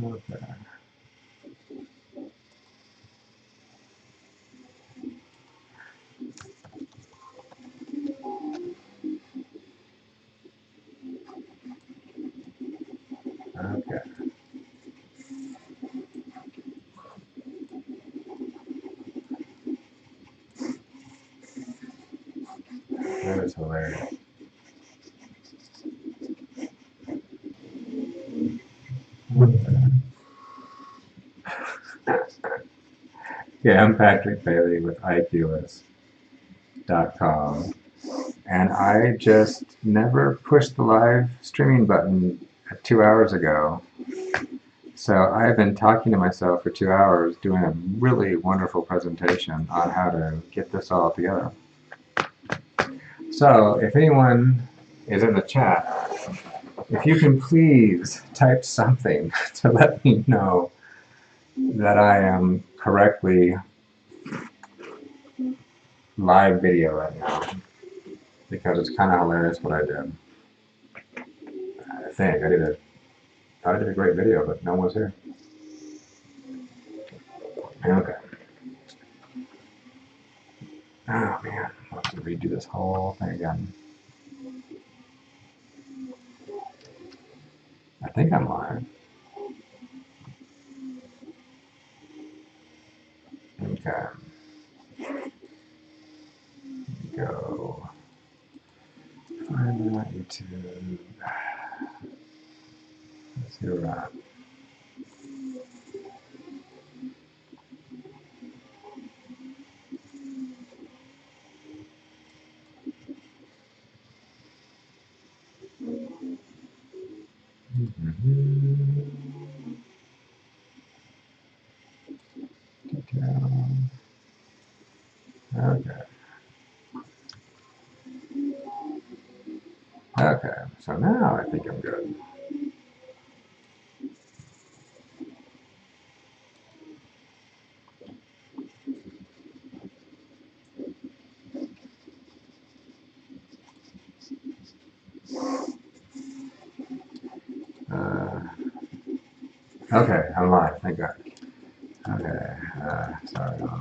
Okay. Okay. That is hilarious. Yeah, I'm Patrick Bailey with iQlist.com, and I just never pushed the live streaming button 2 hours ago. So I've been talking to myself for 2 hours doing a really wonderful presentation on how to get this all together. So if anyone is in the chat, if you can please type something to let me know that I am correctly live video right now, because it's kind of hilarious what I did. I think I did a great video, but no one was here. Okay. Oh man, I'll have to redo this whole thing again. I think I'm live. Okay. Go. Find that YouTube. Let's see where we're at. Okay. Okay. So now I think I'm good. Okay, I'm live. Thank God. Okay. Sorry. Okay.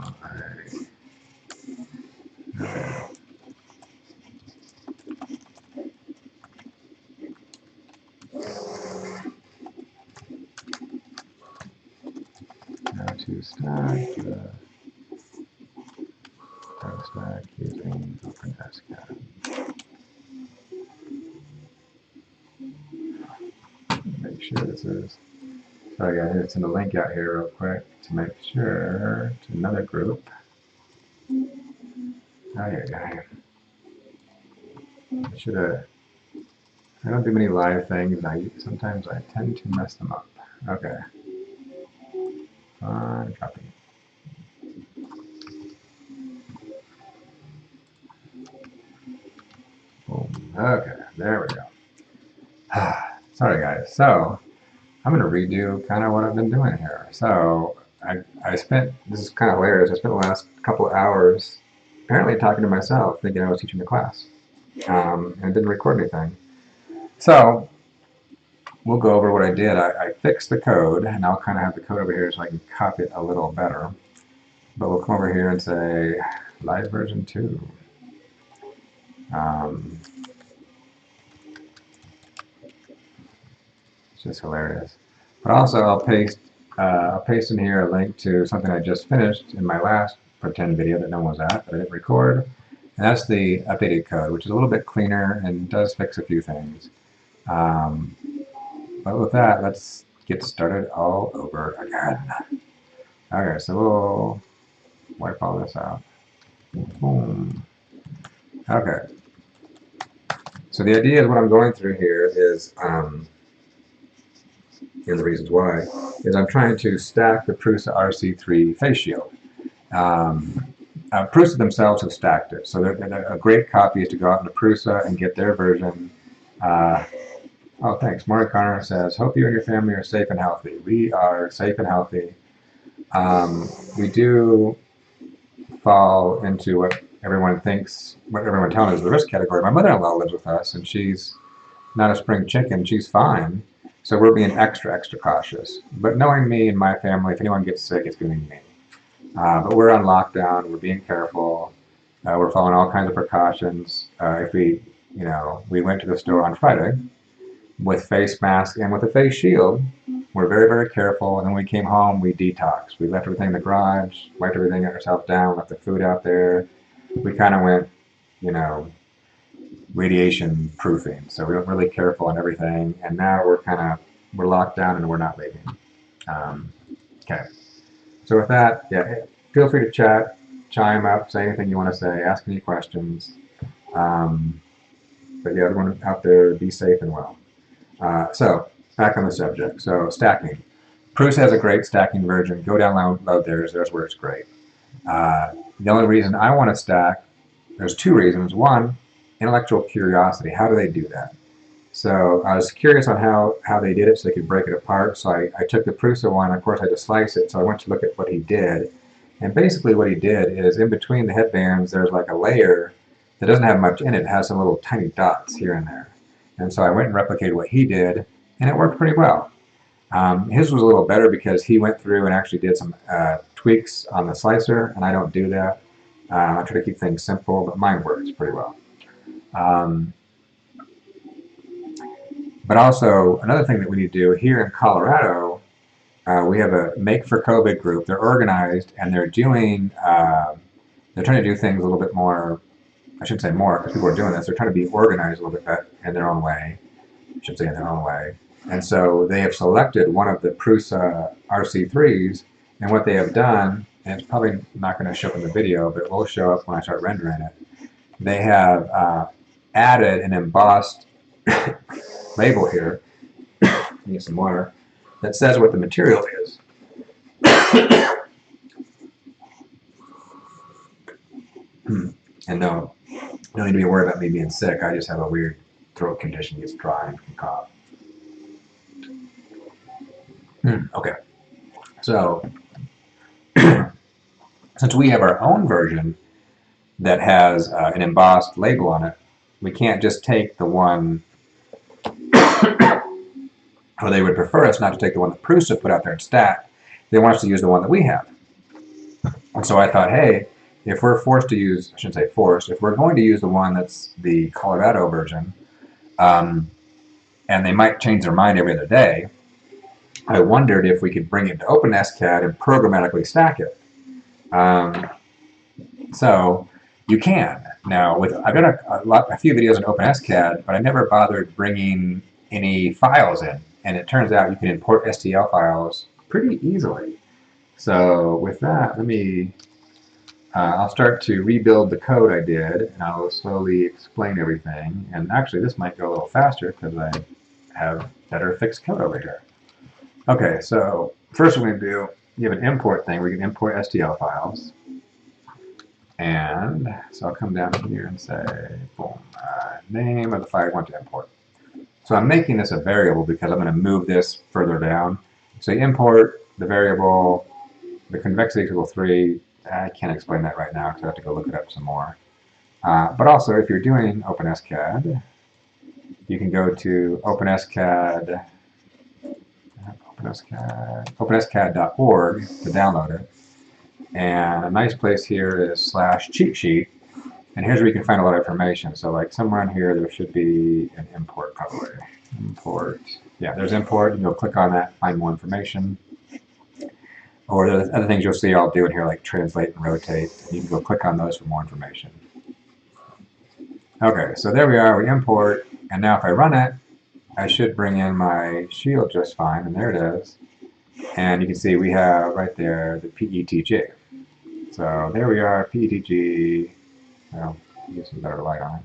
How to stack stack using OpenSCAD. Make sure this is. Sorry guys, I'm going to send a link out here real quick to make sure to another group. Oh yeah. I should have. I don't do many live things. Sometimes I tend to mess them up. Okay. Copy. Boom. Okay, there we go. Sorry guys. So I'm going to redo kind of what I've been doing here. So I spent, this is kind of hilarious, I spent the last couple of hours apparently talking to myself thinking I was teaching the class. And it didn't record anything. So we'll go over what I did. I fixed the code, and I'll kind of have the code over here so I can copy it a little better. But we'll come over here and say live version 2. It's just hilarious. But also I'll paste in here a link to something I just finished in my last pretend video that no one was at, that I didn't record. And that's the updated code, which is a little bit cleaner and does fix a few things. But with that, let's get started all over again. Okay, so we'll wipe all this out. Boom. Okay. So the idea is what I'm going through here is, and the reasons why, is I'm trying to stack the Prusa RC3 face shield. Prusa themselves have stacked it, so a great copy is to go out into Prusa and get their version. Oh, thanks. Maury Connor says, hope you and your family are safe and healthy. We are safe and healthy. We do fall into what everyone thinks, what everyone tells us is the risk category. My mother-in-law lives with us, and she's not a spring chicken. She's fine. So we're being extra cautious. But knowing me and my family, if anyone gets sick, it's going to be me. But we're on lockdown. We're being careful. We're following all kinds of precautions. If we went to the store on Friday with face masks and with a face shield. We're very careful. And then when we came home, we detoxed. We left everything in the garage, wiped everything ourselves down, left the food out there. We kind of went, radiation proofing. So we were really careful on everything. And now we're locked down and we're not leaving. Okay. So with that, yeah, feel free to chat, chime up, say anything you want to say, ask any questions. But yeah, everyone out there, be safe and well. So back on the subject. So stacking. Prusa has a great stacking version. Go download theirs. There's where it's great. The only reason I want to stack, there's two reasons. One, intellectual curiosity. How do they do that? So I was curious on how they did it so they could break it apart. So I took the Prusa one. Of course, I had to slice it. So I went to look at what he did. And basically what he did is in between the headbands, there's like a layer that doesn't have much in it. It has some little tiny dots here and there. And so I went and replicated what he did, and it worked pretty well. His was a little better because he went through and actually did some tweaks on the slicer, and I don't do that. I try to keep things simple, but mine works pretty well. But also, another thing that we need to do here in Colorado, we have a Make for COVID group. They're organized, and they're trying to do things a little bit more. I shouldn't say more, because people are doing this. They're trying to be organized a little bit in their own way. I should say in their own way. And so they have selected one of the Prusa RC3s, and what they have done, and it's probably not going to show up in the video, but it will show up when I start rendering it. They have added an embossed label here, need some water, that says what the material is. And no need to be worried about me being sick. I just have a weird throat condition, gets dry and can cough. Okay, so since we have our own version that has an embossed label on it, we can't just take the one, or they would prefer us not to take the one that Prusa put out there and stack. They want us to use the one that we have. And so I thought, hey, if we're forced to use, I shouldn't say forced, if we're going to use the one that's the Colorado version, and they might change their mind every other day, I wondered if we could bring it to OpenSCAD and programmatically stack it. So you can. Now, I've done a few videos on OpenSCAD, but I never bothered bringing any files in. And it turns out you can import STL files pretty easily. So with that, I'll start to rebuild the code I did, and I'll slowly explain everything. And actually, this might go a little faster because I have better fixed code over here. Okay, so first we're going to do, you have an import thing where you can import STL files. And so I'll come down here and say, boom, name of the file I want to import. So I'm making this a variable because I'm going to move this further down. So you import the variable, the convexity equal 3. I can't explain that right now because I have to go look it up some more. But also, if you're doing OpenSCAD, you can go to OpenSCAD.org to download it. And a nice place here is /cheat sheet. And here's where you can find a lot of information. So like somewhere on here, there should be an import probably. Import. Yeah, there's import. You can go click on that, find more information. Or there's other things you'll see I'll do in here like translate and rotate. You can go click on those for more information. Okay, so there we are. We import. And now if I run it, I should bring in my shield just fine. And there it is. And you can see we have right there the PETG. So there we are, PETG. Well, get some better light on it.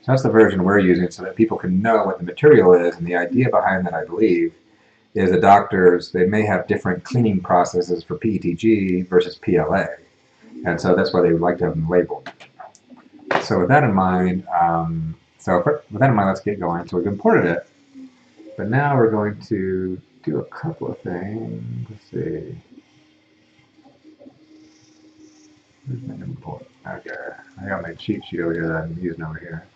So that's the version we're using so that people can know what the material is. And the idea behind that, I believe, is the doctors, they may have different cleaning processes for PETG versus PLA. And so that's why they would like to have them labeled. So with that in mind, let's get going. So we've imported it. But now we're going to do a couple of things. Let's see. Where's my import? Okay, I got my cheat sheet over here that I'm using over here.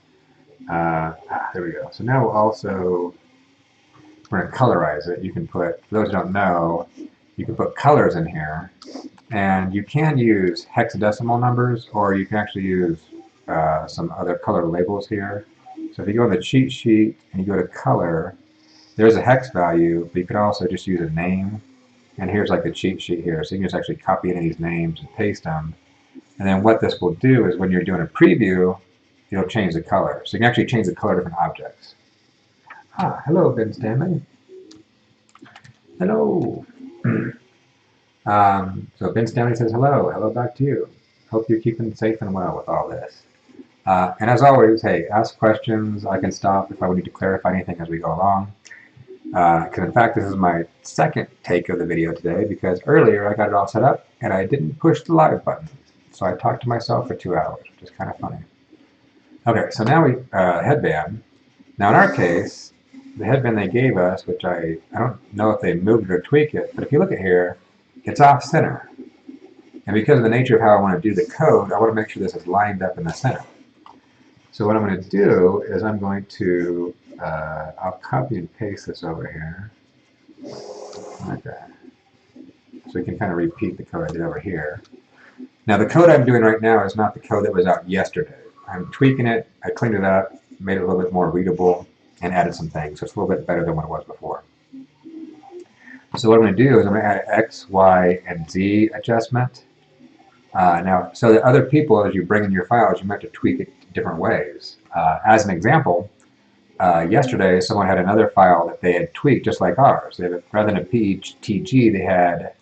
There we go. So now we'll also we're going to colorize it. You can put, for those who don't know, you can put colors in here, and you can use hexadecimal numbers, or you can actually use some other color labels here. So if you go on the cheat sheet and you go to color, there's a hex value, but you can also just use a name. And here's like the cheat sheet here. So you can just actually copy any of these names and paste them. And then what this will do is when you're doing a preview, it'll change the color. So you can actually change the color of different objects. Ah, hello, Ben Stanley. Hello. So Ben Stanley says hello. Hello back to you. Hope you're keeping safe and well with all this. And as always, hey, ask questions. I can stop if I need to clarify anything as we go along. Because in fact, this is my second take of the video today, because earlier I got it all set up and I didn't push the live button. So I talked to myself for 2 hours, which is kind of funny. Okay, so now we, headband. Now in our case, the headband they gave us, which I don't know if they moved it or tweaked it, but if you look at here, it's off center. And because of the nature of how I want to do the code, I want to make sure this is lined up in the center. So what I'm going to do is I'm going to, I'll copy and paste this over here. Okay. So we can kind of repeat the code I did over here. Now the code I'm doing right now is not the code that was out yesterday. I'm tweaking it, I cleaned it up, made it a little bit more readable, and added some things. So it's a little bit better than what it was before. So what I'm going to do is I'm going to add an X, Y, and Z adjustment. Now, so that other people, as you bring in your files, you might have to tweak it different ways. As an example, yesterday someone had another file that they had tweaked just like ours. They had, rather than a PTG, they had,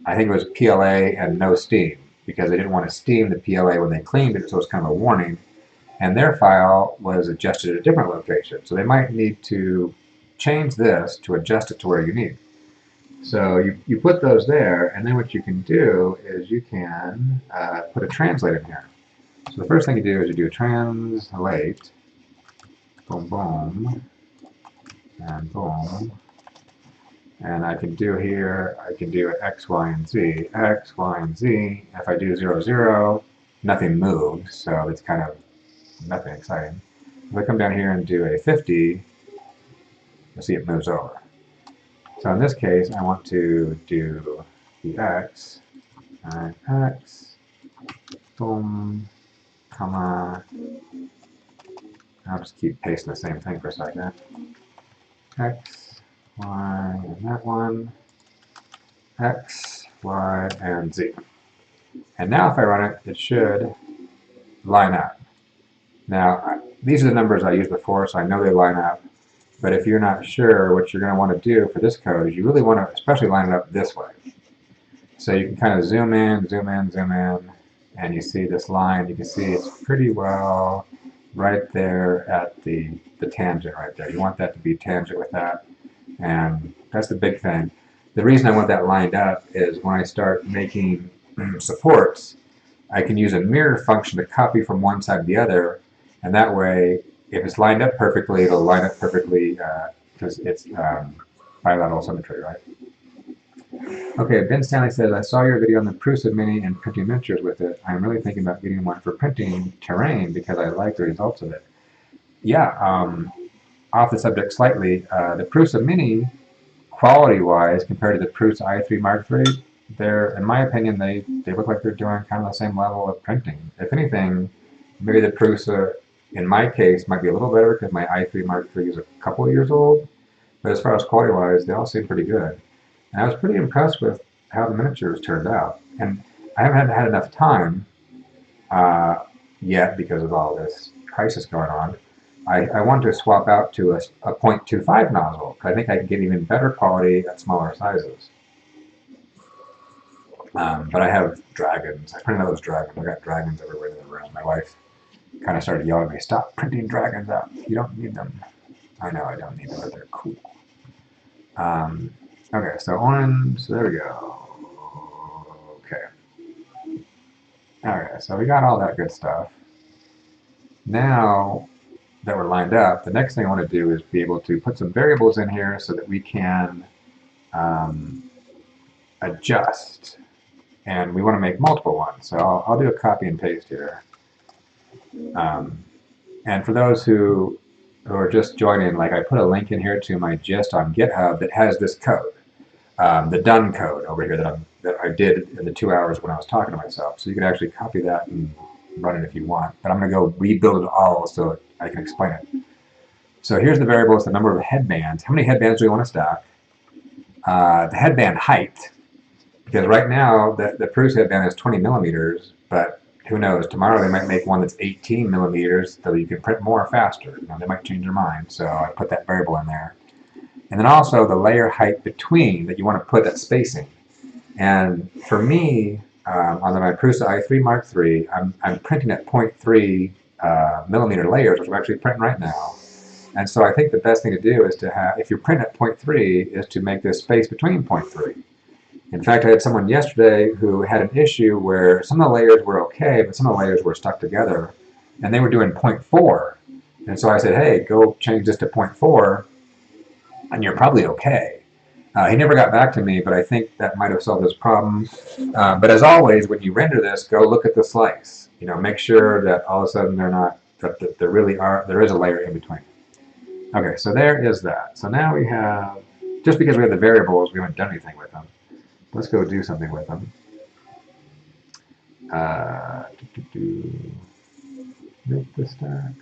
I think it was PLA and no steam, because they didn't want to steam the PLA when they cleaned it, so it was kind of a warning. And their file was adjusted at a different location. So they might need to change this to adjust it to where you need. So you put those there, and then what you can do is you can put a translate in here. So the first thing you do is you do a translate, boom, boom, and boom. And I can do here, I can do X, Y, and Z. X, Y, and Z. If I do 0, 0, nothing moves, so it's kind of nothing exciting. If I come down here and do a 50, you'll see it moves over. So in this case, I want to do the X, and X, boom, comma, I'll just keep pasting the same thing for a second. X, Y, and that one, X, Y, and Z. And now if I run it, it should line up. Now, these are the numbers I used before, so I know they line up. But if you're not sure, what you're going to want to do for this code is you really want to especially line it up this way. So you can kind of zoom in, zoom in, zoom in, and you see this line. You can see it's pretty well right there at the tangent right there. You want that to be tangent with that, and that's the big thing. The reason I want that lined up is when I start making supports, I can use a mirror function to copy from one side to the other, and that way, if it's lined up perfectly, it'll line up perfectly because it's bilateral symmetry, right? Okay, Ben Stanley says, I saw your video on the Prusa Mini and printing miniatures with it. I'm really thinking about getting one for printing terrain because I like the results of it. Yeah, off the subject slightly, the Prusa Mini, quality-wise, compared to the Prusa i3 Mark III, they're, in my opinion, they look like they're doing kind of the same level of printing. If anything, maybe the Prusa, in my case, might be a little better because my i3 Mark III is a couple of years old, but as far as quality-wise, they all seem pretty good. And I was pretty impressed with how the miniatures turned out. And I haven't had enough time yet because of all this crisis going on. I want to swap out to a 0.25 nozzle because I think I can get even better quality at smaller sizes. But I have dragons. I printed out those dragons. I got dragons everywhere in the room. My wife kind of started yelling at me, stop printing dragons out. You don't need them. I know I don't need them, but they're cool. Okay, so orange, there we go. Okay. Alright, so we got all that good stuff. Now that we're lined up, the next thing I want to do is be able to put some variables in here so that we can adjust. And we want to make multiple ones. So I'll do a copy and paste here. And for those who are just joining, like I put a link in here to my gist on GitHub that has this code, the done code over here that I did in the 2 hours when I was talking to myself. So you can actually copy that and run it if you want. But I'm going to go rebuild it all so I can explain it. So here's the variables, the number of headbands. How many headbands do we want to stack? The headband height, because right now the Prusa headband is 20 millimeters, but who knows, tomorrow they might make one that's 18 millimeters so you can print more faster. You know, they might change their mind, so I put that variable in there. And then also the layer height between that you want to put that spacing. And for me, on my Prusa i3 Mark III, I'm printing at 0.3 millimeter layers, which I'm actually printing right now. And so I think the best thing to do is to have, if you're printing at 0.3, is to make this space between 0.3. In fact, I had someone yesterday who had an issue where some of the layers were okay, but some of the layers were stuck together, and they were doing 0.4. And so I said, hey, go change this to 0.4, and you're probably okay. He never got back to me, but I think that might have solved his problem. But as always, when you render this, go look at the slice. You know, make sure that all of a sudden they're not, that there really are, there is a layer in between. Okay, so there is that. So now we have, just because we have the variables, we haven't done anything with them. Let's go do something with them. Make the stack.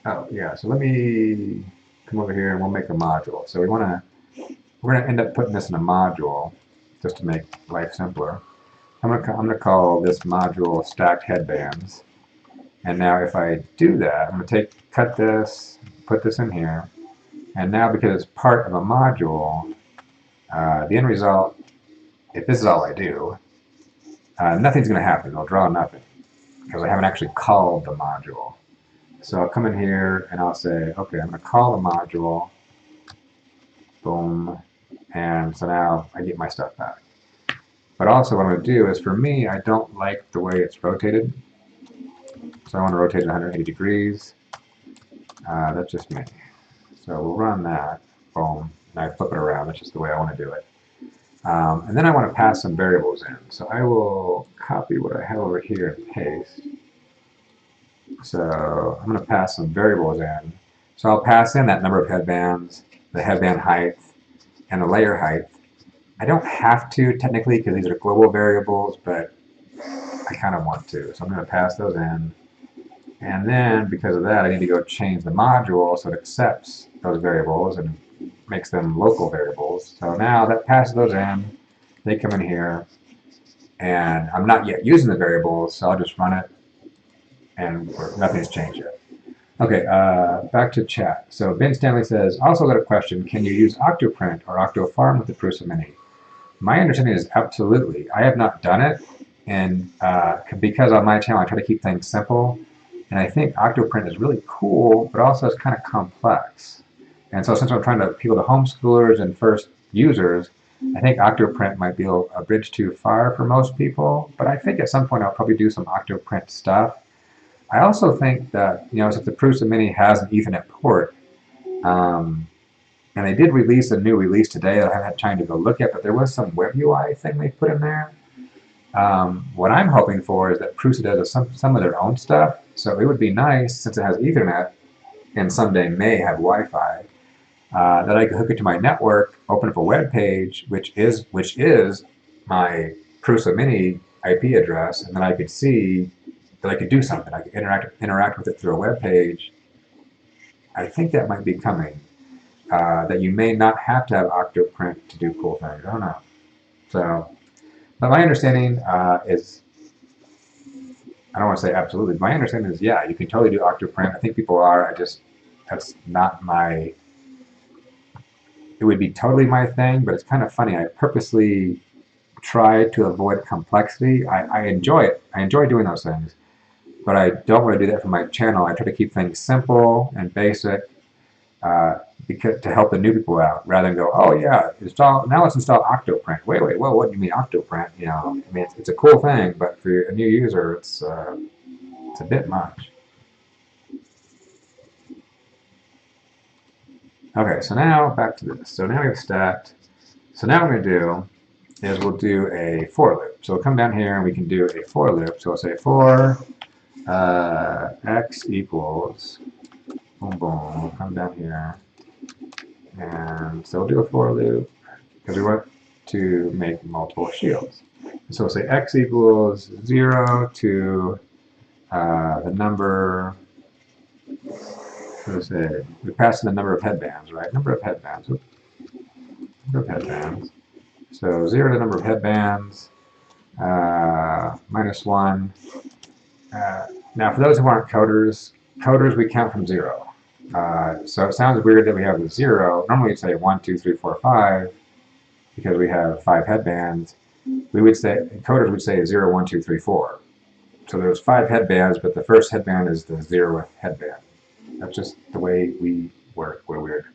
Oh yeah, so let me come over here and we'll make a module. So we're gonna end up putting this in a module just to make life simpler. I'm gonna call this module stacked headbands. And now if I do that, I'm gonna cut this, put this in here. And now because it's part of a module, the end result, if this is all I do, nothing's going to happen. It'll draw nothing because I haven't actually called the module. So I'll come in here and I'll say, okay, I'm going to call the module, boom, and so now I get my stuff back. But also what I'm going to do is, for me, I don't like the way it's rotated. So I want to rotate it 180 degrees. That's just me. So we'll run that, boom, and I flip it around. That's just the way I want to do it. And then I want to pass some variables in. So I will copy what I have over here and paste. So I'm going to pass some variables in. So I'll pass in that number of headbands, the headband height, and the layer height. I don't have to technically because these are global variables, but I kind of want to. So I'm going to pass those in. And then because of that, I need to go change the module so it accepts those variables and makes them local variables. So now that passes those in, they come in here, and I'm not yet using the variables, so I'll just run it, and nothing's changed yet. Okay, back to chat. So Ben Stanley says, also got a question, can you use Octoprint or Octofarm with the Prusa Mini? My understanding is absolutely. I have not done it, and because on my channel I try to keep things simple, and I think Octoprint is really cool, but also it's kind of complex. And so since I'm trying to appeal to homeschoolers and first users, I think Octoprint might be a bridge too far for most people, but I think at some point I'll probably do some Octoprint stuff. I also think that, you know, since the Prusa Mini has an Ethernet port, and they did release a new release today that I haven't had time to go look at, but there was some web UI thing they put in there. What I'm hoping for is that Prusa does some of their own stuff, so it would be nice, since it has Ethernet and someday may have Wi-Fi, that I could hook it to my network, open up a web page, which is my Prusa Mini IP address, and then I could see that I could do something. I could interact with it through a web page. I think that might be coming. That you may not have to have Octoprint to do cool things. I don't know. So, but my understanding is, I don't want to say absolutely. My understanding is, yeah, you can totally do Octoprint. I think people are. That's not my. It would be totally my thing, but it's kind of funny. I purposely try to avoid complexity. I enjoy it. I enjoy doing those things, but I don't want to do that for my channel. I try to keep things simple and basic. Because to help the new people out, rather than go, oh yeah, now let's install Octoprint. Wait, well, what do you mean Octoprint? You know, I mean, it's a cool thing, but for a new user, it's a bit much. Okay, so now back to this. So now we have stacked. So now what we're going to do is we'll do a for loop. So we'll come down here and we can do a for loop. So we'll say for x equals, boom, boom, we'll come down here, and so we'll do a for loop, because we want to make multiple shields. So we'll say x equals 0 to the number, let's say, we pass in the number of headbands, right? Number of headbands. Oops. Number of headbands. So 0 to number of headbands, minus 1. Now, for those who aren't coders, we count from 0. So it sounds weird that we have the 0. Normally we'd say 1, 2, 3, 4, 5, because we have 5 headbands. We would say, coders would say 0, 1, 2, 3, 4. So there's 5 headbands, but the first headband is the 0th headband. That's just the way we work. We're weird.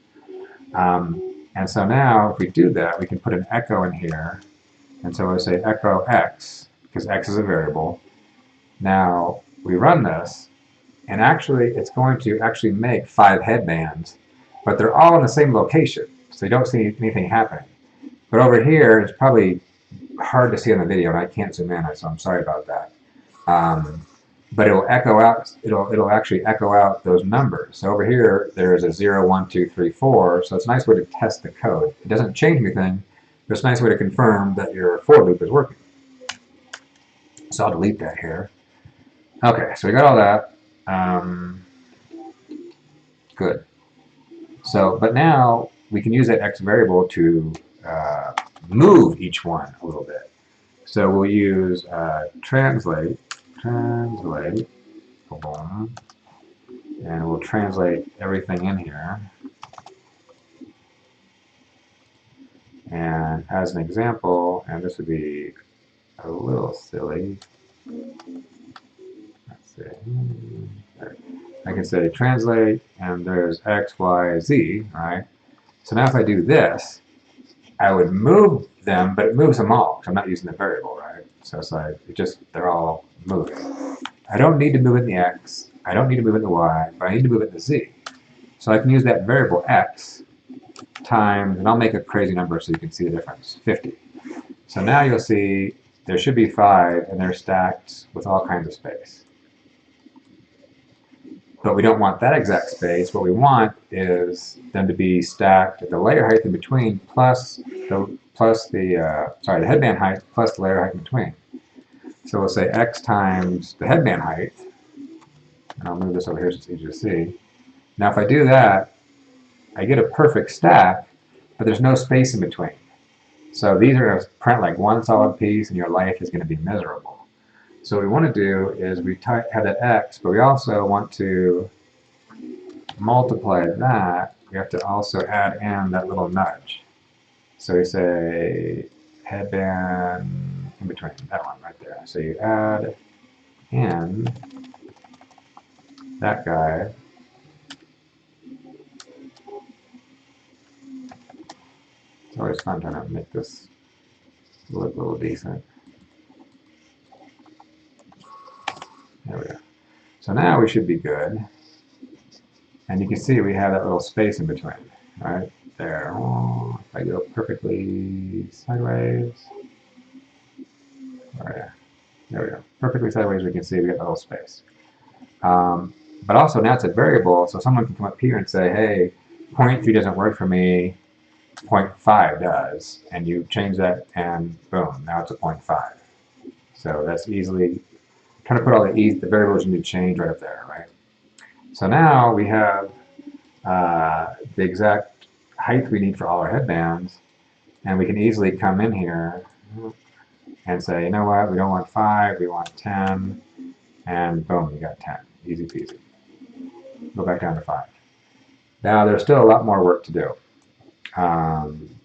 And so now, if we do that, we can put an echo in here. And so we'll say echo x, because x is a variable. Now, we run this, and actually, it's going to actually make 5 headbands, but they're all in the same location, so you don't see anything happening. But over here, it's probably hard to see on the video, and I can't zoom in, so I'm sorry about that. But it will echo out, it'll actually echo out those numbers. So over here, there's a 0, 1, 2, 3, 4, so it's a nice way to test the code. It doesn't change anything, but it's a nice way to confirm that your for loop is working. So I'll delete that here. Okay, so we got all that. Good. So, but now we can use that x variable to move each one a little bit. So we'll use translate, and we'll translate everything in here. And as an example, and this would be a little silly. Let's see. I can say translate, and there's x, y, z, right? So now if I do this, I would move them, but it moves them all, because I'm not using the variable, right? So it's like, they're all moving. I don't need to move it in the x, I don't need to move it in the y, but I need to move it in the z. So I can use that variable x times, and I'll make a crazy number so you can see the difference, 50. So now you'll see there should be 5, and they're stacked with all kinds of space. But we don't want that exact space. What we want is them to be stacked at the layer height in between plus the headband height plus the layer height in between. So we'll say x times the headband height, and I'll move this over here so it's easier to see. Now if I do that, I get a perfect stack, but there's no space in between. So these are going to print like one solid piece, and your life is going to be miserable. So what we want to do is we have that x, but we also want to multiply that. We have to also add in that little nudge. So we say headband in between, that one right there. So you add in that guy. It's always fun trying to make this look a little decent. There we go. So now we should be good. And you can see we have that little space in between, right? There. Oh, if I go perfectly sideways. Oh, yeah. There we go. Perfectly sideways, we can see we got the whole space. But also now it's a variable, so someone can come up here and say, hey, 0.3 doesn't work for me, 0.5 does. And you change that, and boom, now it's a 0.5. So that's easily, trying to put all the variables you need to change right up there, right? So now we have the exact height we need for all our headbands, and we can easily come in here and say, you know what, we don't want 5, we want 10, and boom, you got 10. Easy peasy. Go back down to 5. Now there's still a lot more work to do,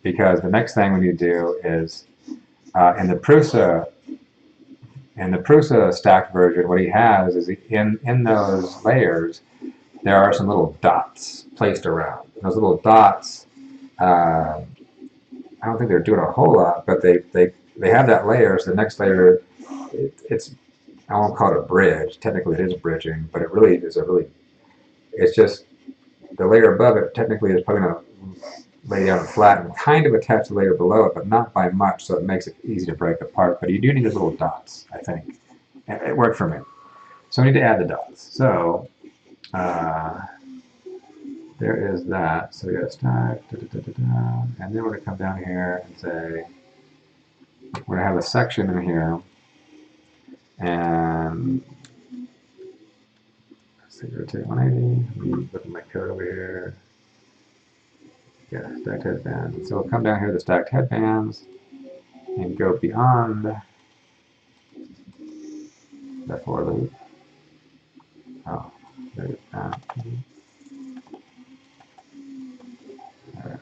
because the next thing we need to do is in the Prusa stacked version, what he has is in those layers, there are some little dots placed around. Those little dots, I don't think they're doing a whole lot, but they have that layer. So the next layer, I won't call it a bridge. Technically, it is bridging, but it really is it's just the layer above it. Technically, is probably going to lay down flat and kind of attach the layer below it, but not by much, so it makes it easy to break apart. But you do need those little dots, I think. It worked for me. So we need to add the dots. So there is that. So we got a stack, and then we're going to come down here and say we're going to have a section in here, and let's see, rotate 180. Let me look at my code over here. Yeah, stacked headbands. So we'll come down here to the stacked headbands and go beyond the for loop. Oh, there's that. Right.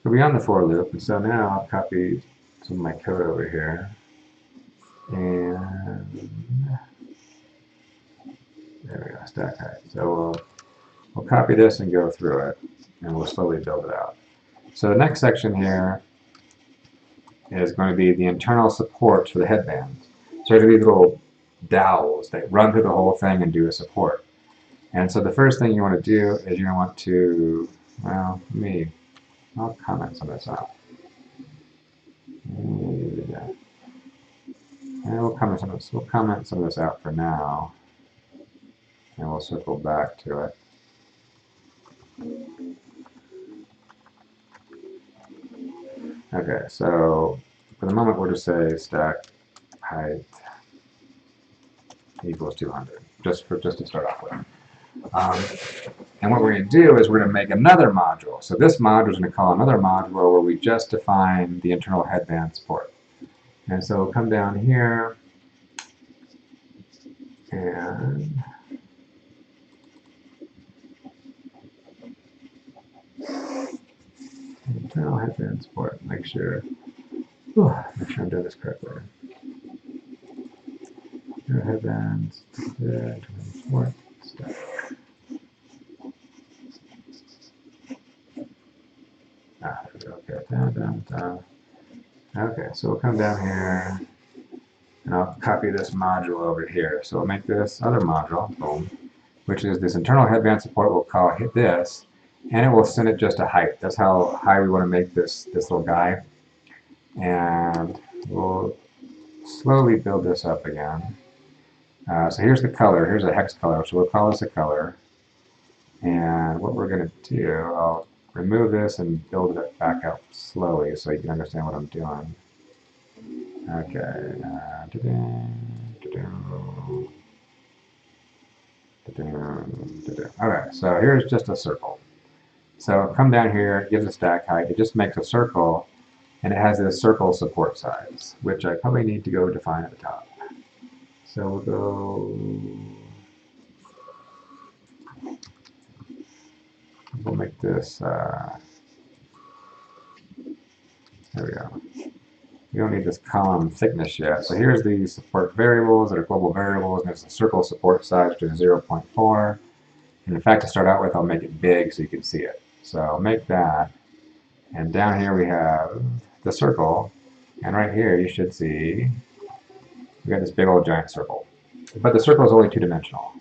Go beyond the for loop, and so now I'll copy some of my code over here, and there we go, stack height. So we'll copy this and go through it, and we'll slowly build it out. So the next section here is going to be the internal supports for the headbands. So there's going to be little dowels that run through the whole thing and do a support. And so the first thing you want to do is you're going to want to, well, I'll comment some of this out. And we'll comment some of this out for now, and we'll circle back to it. Okay, so for the moment we'll just say stack height equals 200, just to start off with. And what we're going to do is we're going to make another module. So this module is going to call another module where we just define the internal headband support. And so we'll come down here and internal headband support. Make sure I'm doing this correctly. Internal headbands, support, stack. Okay, down. Okay, so we'll come down here, and I'll copy this module over here. So we'll make this other module, boom, which is this internal headband support. We'll call hit this, and it will send it just a height. That's how high we want to make this little guy. And we'll slowly build this up again. So here's the color. Here's a hex color. So we'll call this a color. And what we're going to do, I'll remove this and build it back up slowly so you can understand what I'm doing. Okay. Okay, so here's just a circle. So come down here, it gives a stack height. It just makes a circle, and it has this circle support size, which I probably need to go define at the top. So we'll go. We'll make this, there we go. We don't need this column thickness yet. So here's the support variables that are global variables, and it's a circle support size, which is 0.4. And in fact, to start out with, I'll make it big so you can see it. So I'll make that. And down here we have the circle. And right here you should see we got this big old giant circle. But the circle is only two-dimensional.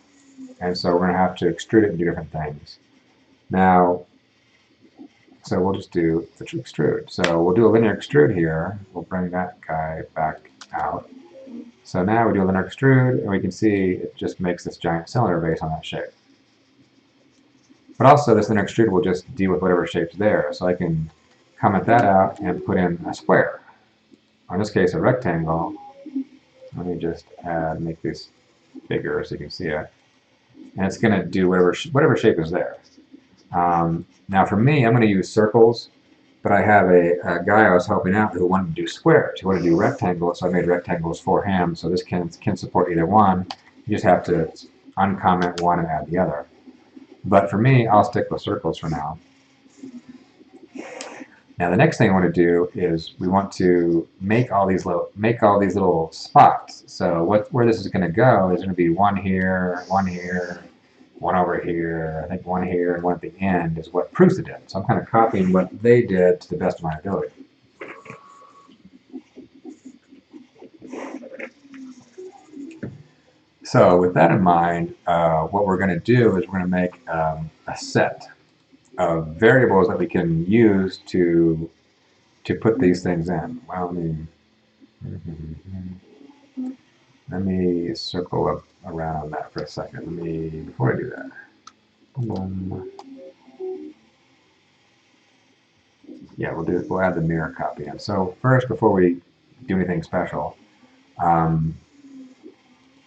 And so we're going to have to extrude it and do different things. Now, so we'll just do the extrude. So we'll do a linear extrude here. We'll bring that guy back out. So now we do a linear extrude, and we can see it just makes this giant cylinder based on that shape. But also, this linear extrude will just deal with whatever shape's there. So I can comment that out and put in a square. Or in this case, a rectangle. Let me just make this bigger so you can see it. And it's going to do whatever shape is there. Now for me, I'm going to use circles, but I have a guy I was helping out who wanted to do squares. He wanted to do rectangles, so I made rectangles for him. So this can support either one. You just have to uncomment one and add the other. But for me, I'll stick with circles for now. Now the next thing I want to do is we want to make all these little spots. So where this is going to go is going to be one here, one over here, I think one here, and one at the end is what Prusa did. So I'm kind of copying what they did to the best of my ability. So with that in mind, what we're going to do is we're going to make a set of variables that we can use to put these things in. Well, Let me circle up around that for a second. Before I do that, boom. Yeah, we'll add the mirror copy in. So first, before we do anything special, um,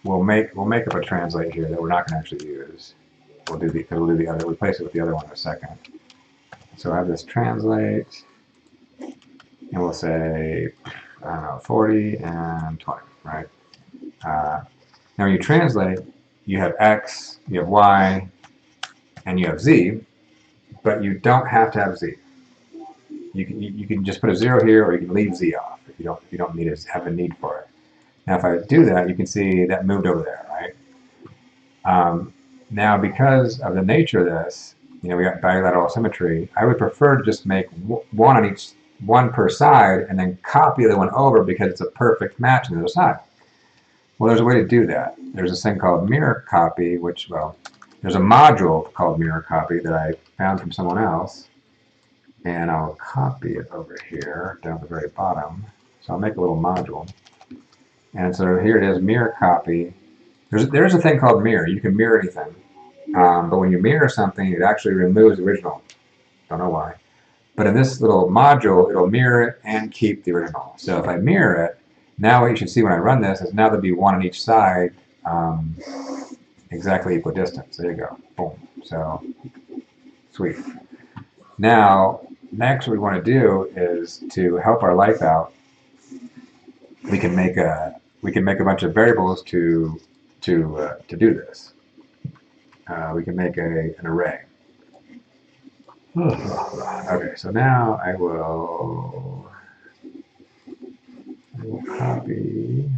we'll make up a translate here that we're not going to actually use. We'll do the other. Replace it with the other one in a second. So I have this translate, and we'll say, I don't know, 40 and 20, right? Now when you translate, you have X, you have Y, and you have Z, but you don't have to have Z. You can just put a 0 here, or you can leave Z off if you don't need it, have a need for it. Now if I do that, you can see that moved over there, right? Now because of the nature of this, we got bilateral symmetry. I would prefer to just make one per side, and then copy the other one over because it's a perfect match on the other side. Well, there's a way to do that. There's this thing called mirror copy, which, well, there's a module called mirror copy that I found from someone else, and I'll copy it over here down at the very bottom. So I'll make a little module, and so here it is, mirror copy. There's a thing called mirror. You can mirror anything, but when you mirror something, it actually removes the original. Don't know why. But in this little module, it'll mirror it and keep the original. So if I mirror it, now what you should see when I run this is now there'll be one on each side, exactly equidistant. There you go. Boom. So sweet. Now, next what we want to do is to help our life out. We can make a bunch of variables to do this. We can make an array. Okay, so now I will copy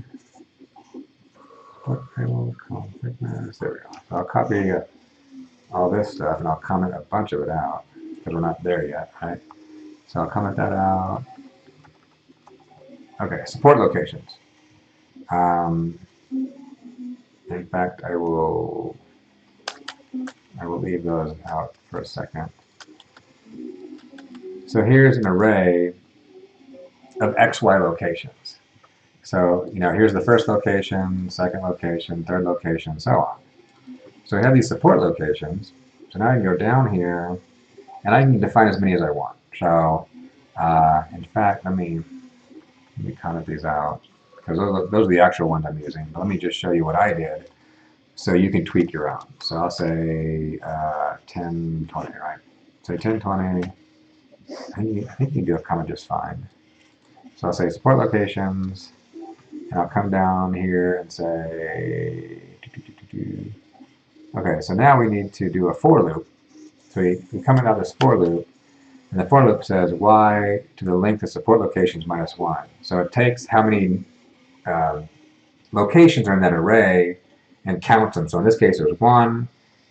what I will config mass. There we go. So I'll copy all this stuff, and I'll comment a bunch of it out because we're not there yet, right? So I'll comment that out. Okay, support locations. In fact, I will leave those out for a second. So here's an array of XY locations. So, here's the first location, second location, third location, and so on. So we have these support locations. So now I can go down here, and I can define as many as I want. So, in fact, let me comment these out, because those are the actual ones I'm using. But let me just show you what I did, so you can tweak your own. So I'll say 10, 20, right? Say 10, 20. I think you can do a comment just fine. So I'll say support locations, and I'll come down here and say, okay, so now we need to do a for loop. So we come out this for loop, and the for loop says y to the length of support locations minus 1. So it takes how many locations are in that array and counts them. So in this case, there's 1,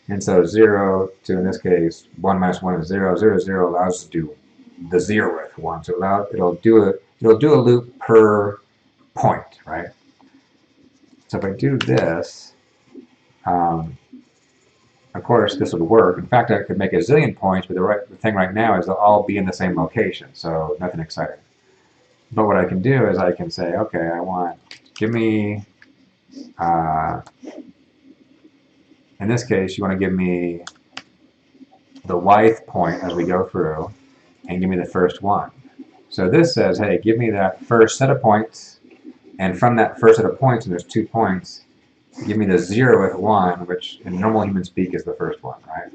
and so 0 to, in this case, 1 minus 1 is 0. 0, 0 allows us to do the 0th one. So it'll do a loop per point, right? So if I do this, of course, this would work. In fact, I could make a zillion points, but the thing right now is they'll all be in the same location, so nothing exciting. But what I can do is I can say, okay, give me, in this case, you want to give me the yth point as we go through, and give me the first one. So this says, hey, give me that first set of points, and from that first set of points, and there's 2 points, give me the 0th one, which in normal human speak is the first one, right?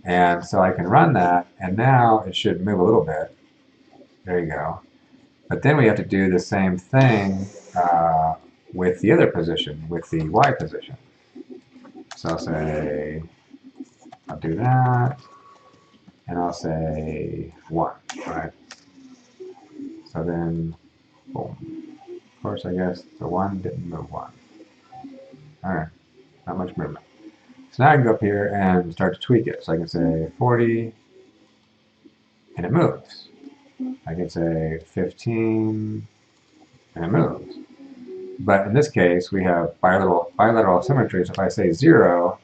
And so I can run that, and now it should move a little bit. There you go. But then we have to do the same thing with the other position, with the y position. So I'll say, I'll do that, and I'll say 1, right? So then, boom. Of course, I guess the 1 didn't move 1. All right, not much movement. So now I can go up here and start to tweak it. So I can say 40, and it moves. I can say 15, and it moves. But in this case, we have bilateral symmetry. So if I say 0,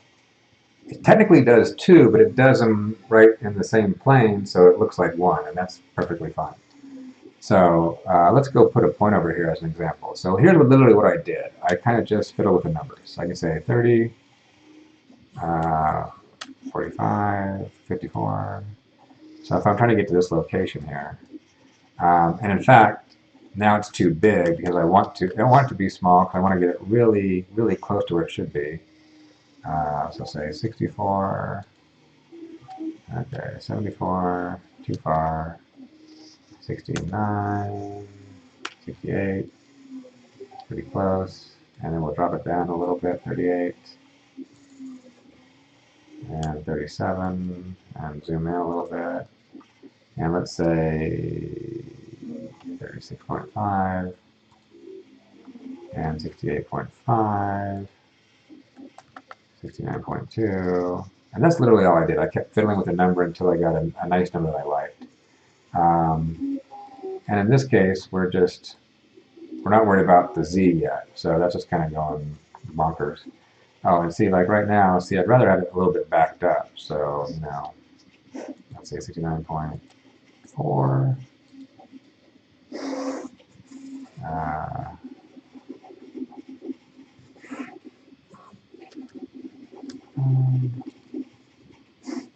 it technically does 2, but it does them right in the same plane, so it looks like 1, and that's perfectly fine. So let's go put a point over here as an example. So here's literally what I did. I kind of just fiddle with the numbers. I can say 30, 45, 54. So if I'm trying to get to this location here, and in fact, now it's too big because I don't want it to be small because I want to get it really, really close to where it should be. So say 64, okay, 74, too far, 69, 68, pretty close, and then we'll drop it down a little bit, 38, and 37, and zoom in a little bit, and let's say 36.5, and 68.5, 69.2, and that's literally all I did. I kept fiddling with the number until I got a nice number that I liked. And in this case, we're not worried about the Z yet, so that's just kind of going bonkers. Oh, and see, like right now, see, I'd rather have it a little bit backed up, so, you know, let's say 69.4.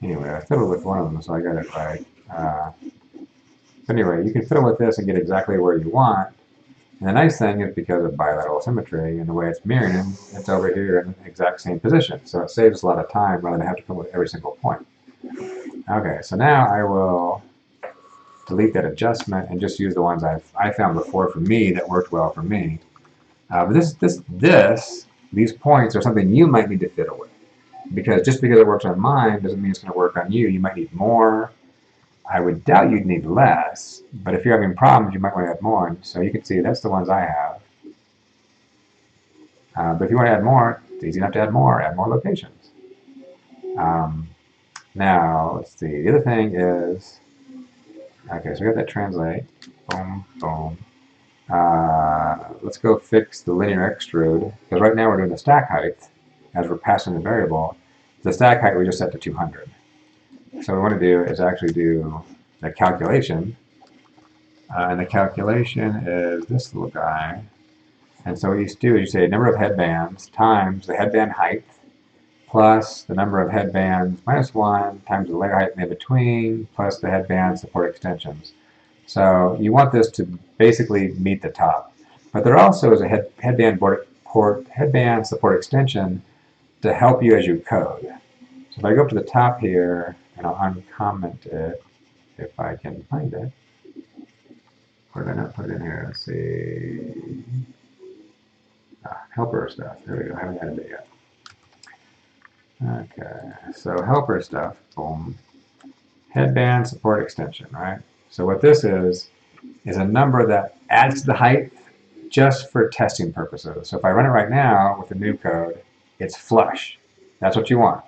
Anyway, I fiddled with one of them, so I got it right. But anyway, you can fiddle with this and get exactly where you want. And the nice thing is because of bilateral symmetry and the way it's mirroring, it's over here in the exact same position. So it saves a lot of time rather than have to fiddle with every single point. Okay, so now I will delete that adjustment and just use the ones I found before for me that worked well for me. But these points are something you might need to fiddle with. Because just because it works on mine doesn't mean it's going to work on you. You might need more. I would doubt you'd need less, but if you're having problems, you might want to add more. So you can see that's the ones I have. But if you want to add more, it's easy enough to add more locations. Now, let's see. The other thing is, okay, so we got that translate. Boom, boom. Let's go fix the linear extrude, because right now we're doing the stack height as we're passing the variable. The stack height we just set to 200. So what we want to do is actually do the calculation. And the calculation is this little guy. And so what you do is you say number of headbands times the headband height plus the number of headbands minus 1 times the layer height in between plus the headband support extensions. So you want this to basically meet the top. But there also is a headband support extension to help you as you code. So if I go up to the top here, and I'll uncomment it if I can find it. Where did I not put it in here? Let's see. Helper stuff. There we go. I haven't added it yet. Okay, so helper stuff. Boom. Headband support extension, right? So what this is a number that adds to the height just for testing purposes. So if I run it right now with the new code, it's flush. That's what you want.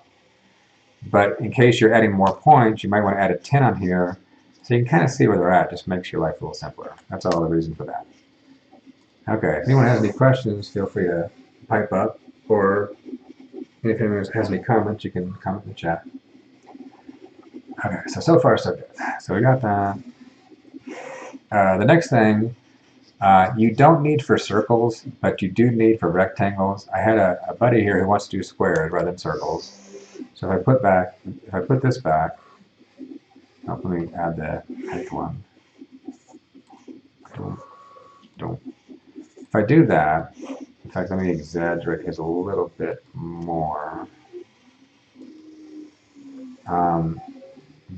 But in case you're adding more points, you might want to add a 10 on here so you can kind of see where they're at. Just makes your life a little simpler. That's all the reason for that. Okay, if anyone has any questions, feel free to pipe up, or if anyone has any comments, you can comment in the chat. Okay, so far so good. So we got that. The next thing, you don't need for circles, but you do need for rectangles. I had a buddy here who wants to do squares rather than circles. So if I put this back, oh, let me add the height one. If I do that, in fact, let me exaggerate his a little bit more.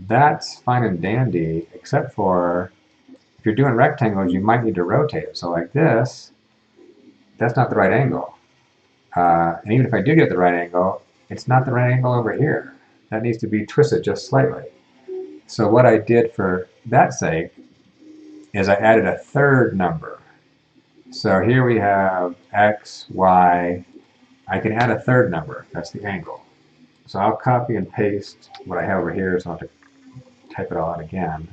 That's fine and dandy, except for if you're doing rectangles, you might need to rotate it. So like this, that's not the right angle. And even if I do get the right angle, it's not the right angle over here. That needs to be twisted just slightly. So what I did for that sake is I added a third number. So here we have x, y. I can add a third number. That's the angle. So I'll copy and paste what I have over here, so I'll have to type it all out again.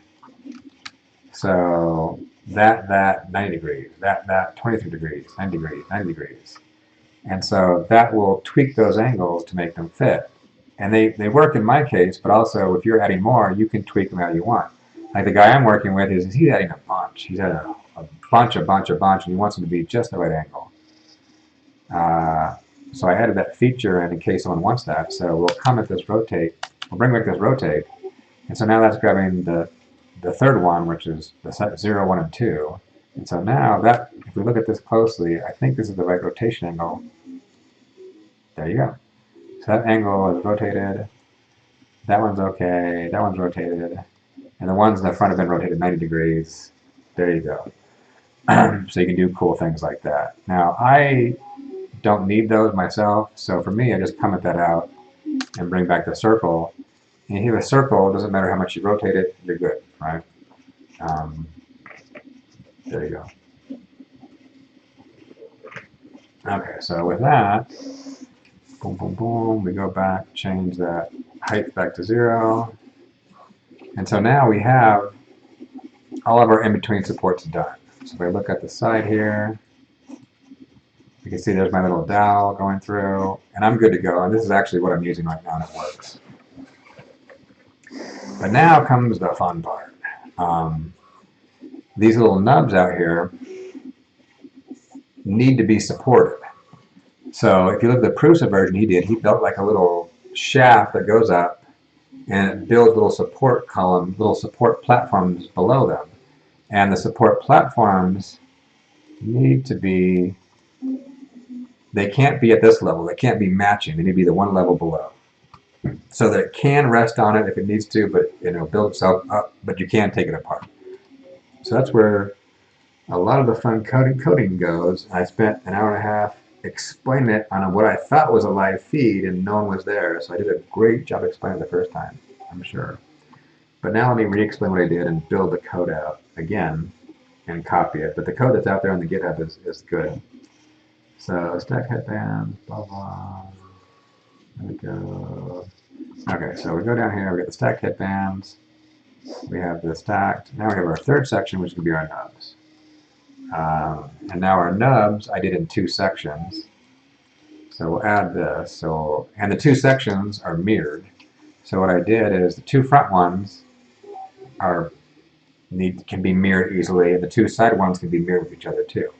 So that 90 degrees, that 23 degrees, 90 degrees, 90 degrees. And so that will tweak those angles to make them fit. And they work in my case, but also if you're adding more, you can tweak them how you want. Like the guy I'm working with he's adding a bunch. He's adding a bunch, and he wants them to be just the right angle. So I added that feature in case someone wants that. So we'll comment this rotate. We'll bring back this rotate. And so now that's grabbing the third one, which is the set 0, 1, and 2. And so now that, if we look at this closely, I think this is the right rotation angle. There you go. So that angle is rotated. That one's okay. That one's rotated. And the ones in the front have been rotated 90 degrees. There you go. So you can do cool things like that. Now, I don't need those myself. So for me, I just comment that out and bring back the circle. And you have a circle, it doesn't matter how much you rotate it, you're good, right? There you go. Okay, so with that, boom, boom, boom, we go back, change that height back to 0. And so now we have all of our in-between supports done. So if I look at the side here, you can see there's my little dowel going through, and I'm good to go. And this is actually what I'm using right now, and it works. But now comes the fun part. These little nubs out here need to be supported. So if you look at the Prusa version he built like a little shaft that goes up and it builds little support columns, little support platforms below them. And the support platforms need to be, they can't be at this level, they can't be matching, they need to be the one level below. So that it can rest on it if it needs to, but build itself up, but you can take it apart. So that's where a lot of the fun coding goes. I spent an hour and a half explaining it on what I thought was a live feed, and no one was there. So I did a great job explaining it the first time, I'm sure. But now let me re-explain what I did and build the code out again and copy it. But the code that's out there on the GitHub is good. So stack headbands, blah, blah. There we go. Okay, so we go down here, we get the stacked headbands. We have the stacked. Now we have our third section, which is going to be our nubs. And now our nubs, I did in 2 sections. So we'll add this. So, and the 2 sections are mirrored. So what I did is the 2 front ones can be mirrored easily, and the 2 side ones can be mirrored with each other too.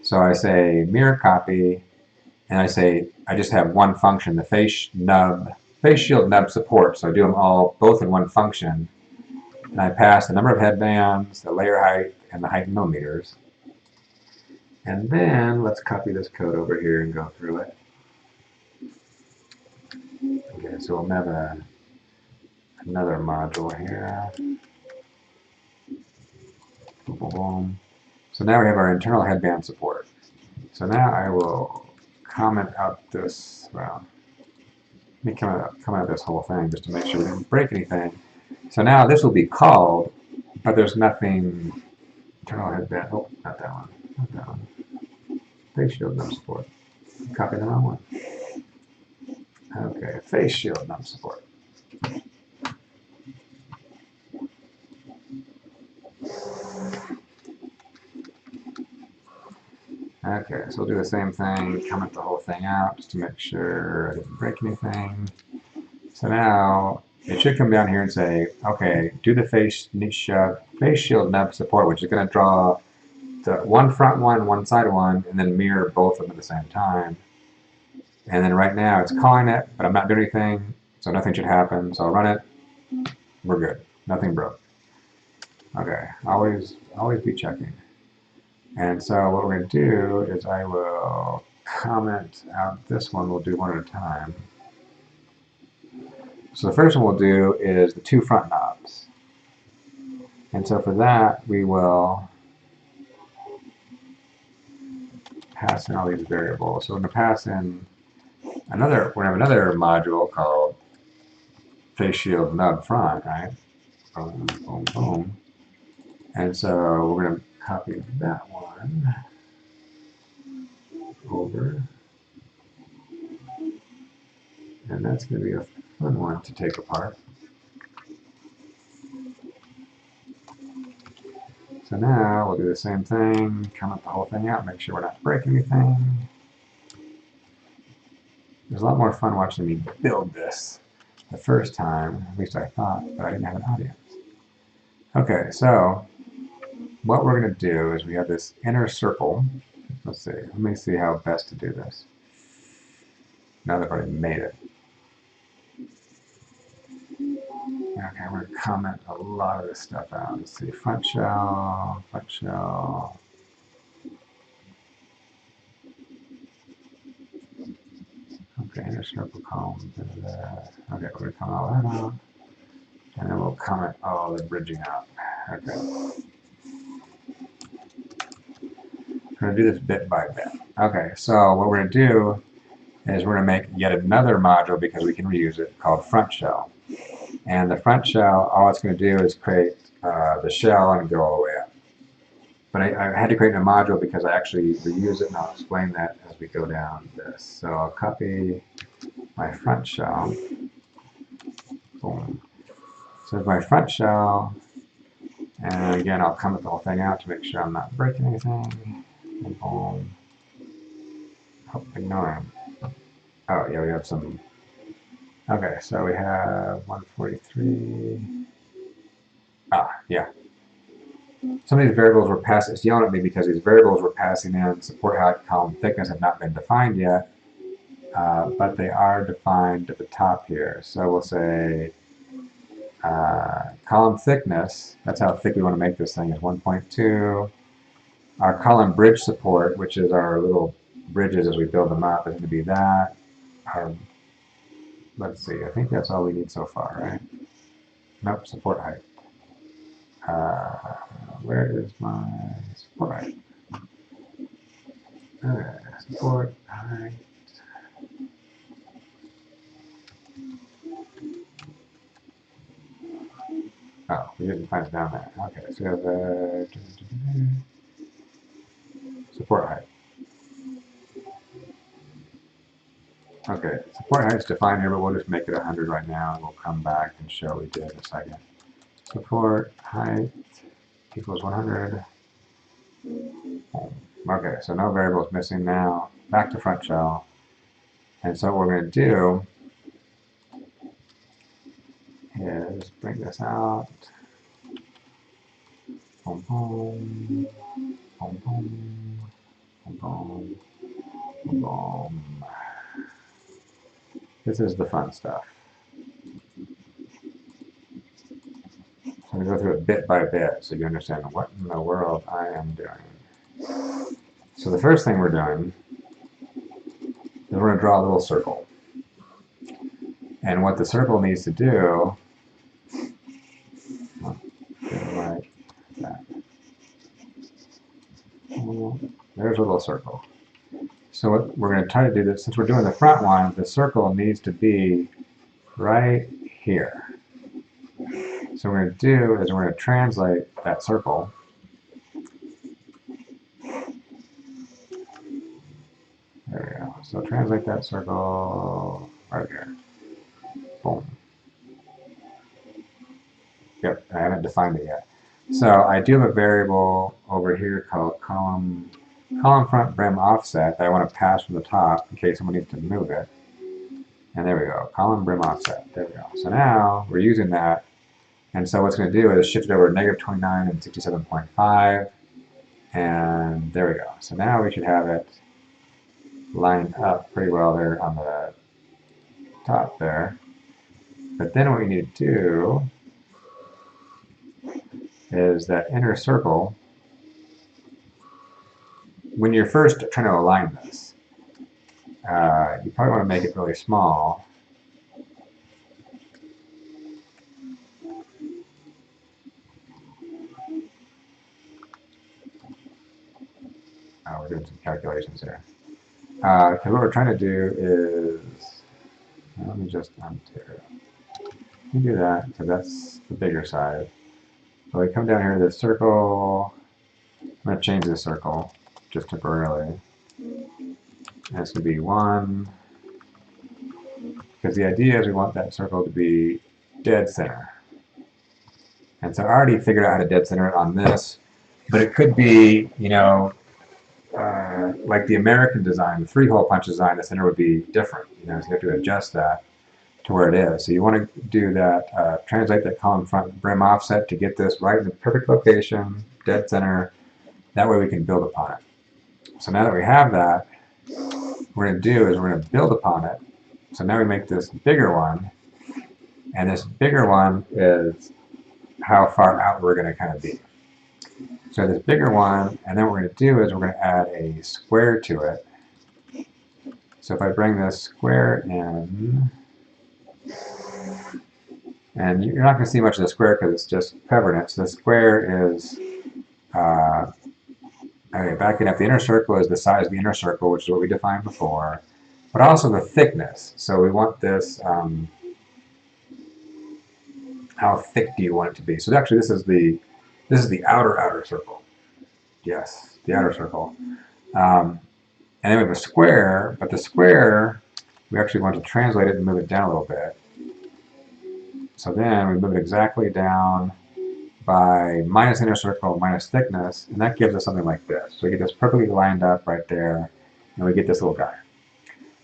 So I say mirror copy, and I say I just have one function, the face shield nub support. So I do them all both in one function. And I pass the number of headbands, the layer height, and the height in millimeters. And then let's copy this code over here and go through it. Okay, so we'll have another module here. Boom, boom, boom. So now we have our internal headband support. So now I will comment out this, well, let me comment out this whole thing just to make sure we didn't break anything. So now this will be called, but there's nothing, internal headband, oh, not that one, not that one. Face shield nub support. Copy the wrong one. Okay, face shield nub support. Okay, so we'll do the same thing, comment the whole thing out just to make sure I didn't break anything. So now it should come down here and say, okay, do the face shield nub support, which is going to draw the one front one side one, and then mirror both of them at the same time. And then right now it's calling it, but I'm not doing anything, so nothing should happen. So I'll run it. We're good. Nothing broke. Okay, always be checking. And so what we're going to do is I will comment out this one. We'll do one at a time. So the first one we'll do is the 2 front knobs. And so for that, we will pass in all these variables. So we're going to pass in we're going to have another module called face shield nub front, right? Boom, boom, boom. And so we're going to copy that one over. And that's going to be a fun one to take apart. So now we'll do the same thing, comment the whole thing out, make sure we're not breaking anything. It was a lot more fun watching me build this the first time, at least I thought, but I didn't have an audience. Okay, so what we're going to do is we have this inner circle. Let's see. Let me see how best to do this. Now that I've already made it. Okay, I'm going to comment a lot of this stuff out. Let's see. Front shell, front shell. Okay, inner circle column. Okay, we're going to comment all that out. And then we'll comment all the bridging out. Okay. We're going to do this bit by bit. Okay, so what we're going to do is we're going to make yet another module because we can reuse it called front shell. And the front shell, all it's going to do is create the shell and go all the way up. But I had to create a module because I actually reuse it, and I'll explain that as we go down this. So I'll copy my front shell. Boom. So there's my front shell. And again, I'll comment the whole thing out to make sure I'm not breaking anything. And boom. Oh, ignore him. Oh, yeah, we have some. Okay, so we have 143. Ah, yeah. Some of these variables were passing. It's yelling at me because these variables were passing in. Support height, column thickness have not been defined yet, but they are defined at the top here. So we'll say column thickness, that's how thick we want to make this thing, is 1.2. Our column bridge support, which is our little bridges as we build them up, is going to be that. Let's see, I think that's all we need so far, right? Nope, support height. Where is my support height? Support height. Oh, we didn't find it down there. Okay, so we have support height. Okay, support height is defined here, but we'll just make it 100 right now, and we'll come back and show we did in a second. Support height equals 100. Okay, so no variables missing now. Back to front shell. And so what we're going to do is bring this out. Boom, boom, boom, boom, boom, boom, boom, boom. This is the fun stuff. So I'm going to go through it bit by bit so you understand what in the world I am doing. So the first thing we're doing is we're going to draw a little circle. And what the circle needs to do, like that. There's a little circle. So what we're going to try to do this, since we're doing the front one, the circle needs to be right here. So what we're going to do is we're going to translate that circle. There we go. So translate that circle right here. Boom. Yep, I haven't defined it yet. So I do have a variable over here called column front brim offset that I want to pass from the top in case someone needs to move it. And there we go, column brim offset. There we go. So now we're using that. And so what's going to do is shift it over to -29 and 67.5. And there we go. So now we should have it lined up pretty well there on the top there. But then what we need to do is that inner circle, when you're first trying to align this, you probably want to make it really small. We're doing some calculations here. Because what we're trying to do is, let me just undo. Let me do that, because that's the bigger side. So we come down here to the circle. I'm going to change this circle just temporarily. And it's going to be 1. Because the idea is we want that circle to be dead center. And so I already figured out how to dead center it on this. But it could be, you know, like the American design, the 3-hole punch design, the center would be different. You know, so you have to adjust that. to where it is. So you want to do that, translate that column front brim offset to get this right in the perfect location, dead center. That way we can build upon it. So now that we have that, what we're going to do is we're going to build upon it. So now we make this bigger one, and this bigger one is how far out we're going to kind of be. So this bigger one, and then what we're going to do is we're going to add a square to it. So if I bring this square in, and you're not going to see much of the square because it's just covered in it. So the square is, okay, backing up, the inner circle is the size of the inner circle, which is what we defined before, but also the thickness. So we want this, how thick do you want it to be? So actually this is the outer circle. Yes, the outer circle. And then we have a square, but the square, we actually want to translate it and move it down a little bit. So then we move it exactly down by minus inner circle minus thickness, and that gives us something like this. So we get this perfectly lined up right there, and we get this little guy.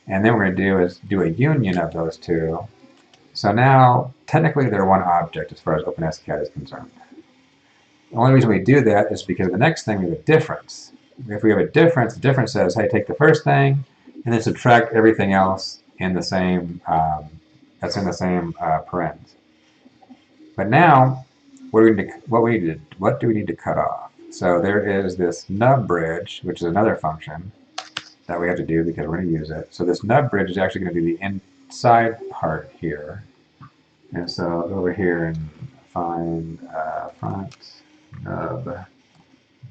And then what we're going to do is do a union of those two. So now, technically they're one object as far as OpenSCAD is concerned. The only reason we do that is because the next thing we have a difference. If we have a difference, the difference says, hey, take the first thing and then subtract everything else in the same, that's in the same parens. But now, what do we need to cut off? So there is this nub bridge, which is another function that we have to do because we're going to use it. So this nub bridge is actually going to be the inside part here. And so over here and find front nub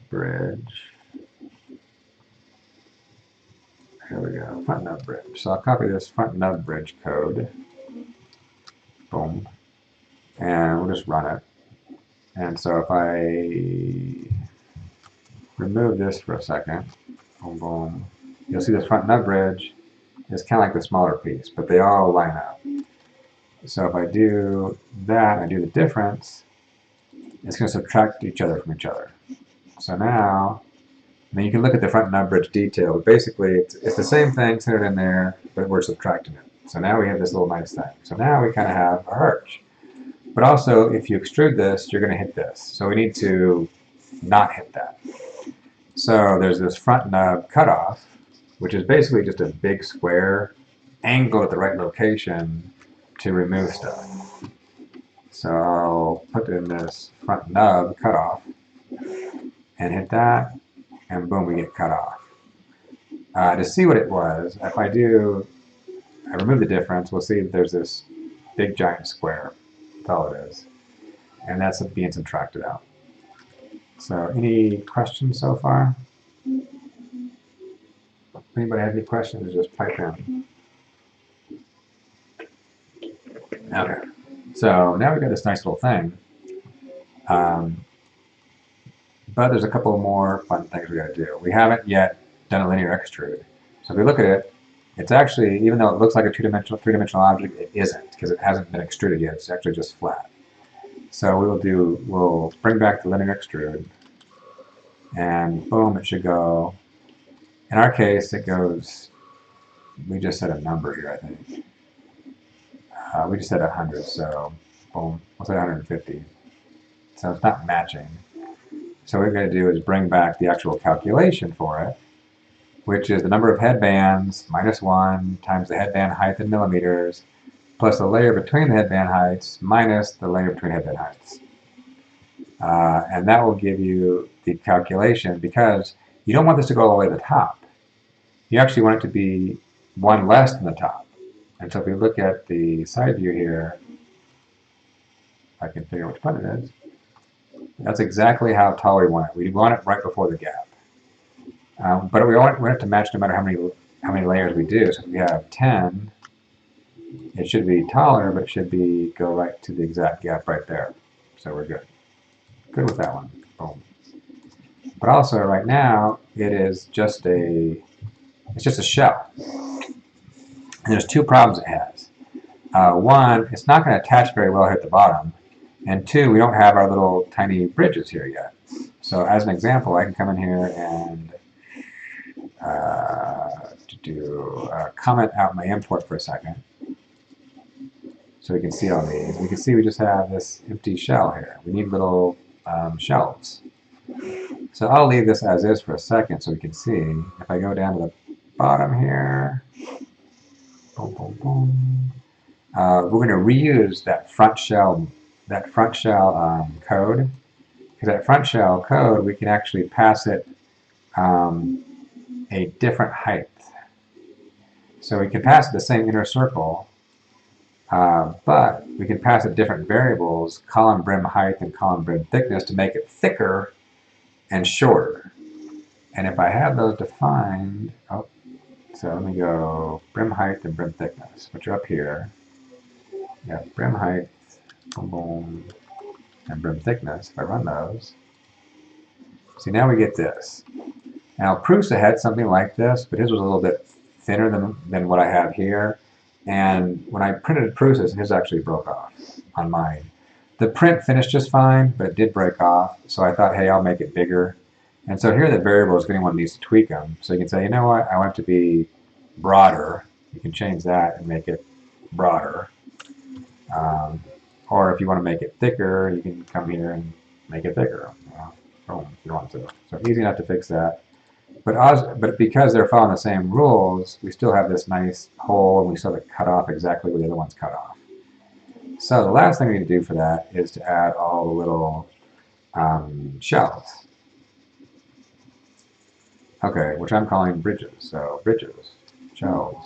bridge. Here we go, front nub bridge. So I'll copy this front nub bridge code. Boom. And we'll just run it. And so if I remove this for a second, boom, boom, you'll see this front nub bridge is kind of like the smaller piece, but they all line up. So if I do that, I do the difference, it's going to subtract each other from each other. So now, I mean, you can look at the front nub bridge detail, but basically it's the same thing centered in there, but we're subtracting it. So now we have this little nice thing. So now we kind of have our arch. But also, if you extrude this, you're going to hit this. So we need to not hit that. So there's this front nub cutoff, which is basically just a big square angled at the right location to remove stuff. So I'll put in this front nub cutoff and hit that, and boom, we get cut off. To see what it was, if I remove the difference, we'll see that there's this big giant square. That's all it is. And that's being subtracted out. So any questions so far? Anybody have any questions? Just pipe in. Okay. So now we've got this nice little thing. But there's a couple more fun things we got to do. We haven't yet done a linear extrude. So if we look at it, it's actually, even though it looks like a three-dimensional object, it isn't, because it hasn't been extruded yet. It's actually just flat. So we'll bring back the linear extrude, and boom, it should go. In our case, it goes, we just set a number here, I think. We just set 100, so boom, we'll say 150. So it's not matching. So what we're going to do is bring back the actual calculation for it, which is the number of headbands minus 1 times the headband height in millimeters, plus the layer between the headband heights minus the layer between headband heights. And that will give you the calculation, because you don't want this to go all the way to the top. You actually want it to be one less than the top. And so if we look at the side view here, I can figure out which button it is. That's exactly how tall we want it. We want it right before the gap. But we want it to match no matter how many layers we do. So if we have 10, it should be taller, but it should go right to the exact gap right there. So we're good. Good with that one. Boom. But also right now, it is just it's just a shell. And there's two problems it has. One, it's not going to attach very well here at the bottom. And two, we don't have our little tiny bridges here yet. So as an example, I can come in here and comment out my import for a second. so we can see all these. We can see we just have this empty shell here. We need little shelves. So I'll leave this as is for a second so we can see. If I go down to the bottom here, boom, boom, boom. We're going to reuse that front shell code. Because that front shell code, we can actually pass it a different height. So we can pass it the same inner circle, but we can pass it different variables, column brim height and column brim thickness, to make it thicker and shorter. And if I have those defined, so let me go brim height and brim thickness, which are up here. Yeah, brim height, boom, boom, and brim thickness. If I run those, see, now we get this. Now Prusa had something like this, but his was a little bit thinner than what I have here. And when I printed Prusa's, his actually broke off on mine. The print finished just fine, but it did break off. So I thought, hey, I'll make it bigger. And so here are the variables if anyone needs to tweak them. So you can say, you know what, I want it to be broader. You can change that and make it broader. Or if you want to make it thicker, you can come here and make it thicker. Boom, if you want to. So easy enough to fix that. But because they're following the same rules, we still have this nice hole, and we still have it cut off exactly where the other one's cut off. So the last thing we need to do for that is to add all the little shells. Okay, which I'm calling bridges. So bridges, shells.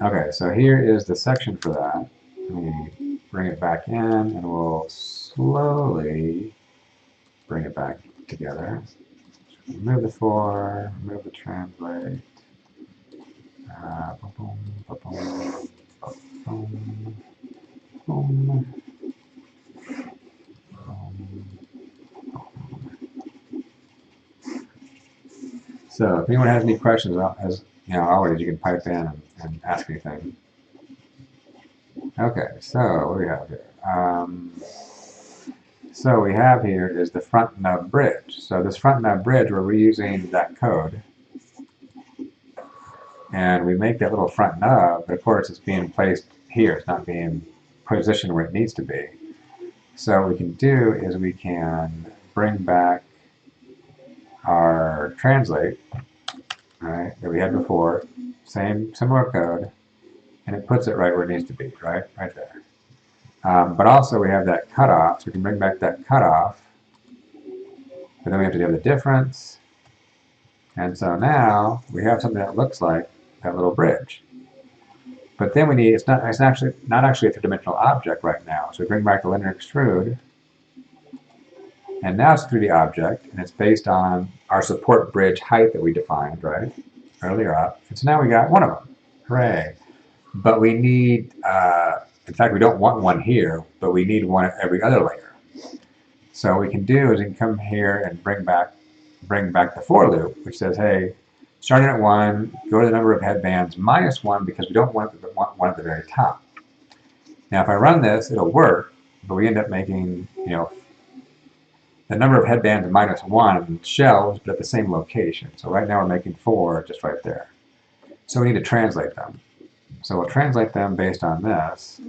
Okay, so here is the section for that. Let me bring it back in, and we'll slowly bring it back together. Remove the for, remove the translate. Boom, boom, boom, boom, boom, So if anyone has any questions, as you know, always you can pipe in and ask anything. Okay, so what do we have here? So we have here is the front nub bridge. So this front nub bridge, we're reusing that code. And we make that little front nub, but of course it's being placed here. It's not being positioned where it needs to be. So what we can do is we can bring back our translate, right, that we had before, similar code, and it puts it right where it needs to be, right there. But also we have that cutoff, so we can bring back that cutoff, but then we have to do the difference. And so now we have something that looks like that little bridge. But then we need, it's not actually a three-dimensional object right now. So we bring back the linear extrude, and now it's a 3D object, and it's based on our support bridge height that we defined, right, earlier up. And so now we got one of them. Hooray. But we need, in fact, we don't want one here, but we need one at every other layer. So what we can do is we can come here and bring back the for loop, which says, hey, starting at 1, go to the number of headbands minus 1, because we don't want one at the very top. Now if I run this, it'll work, but we end up making, you know, the number of headbands minus 1 shelves, but at the same location. So right now we're making 4 just right there. So we need to translate them. So we'll translate them based on this.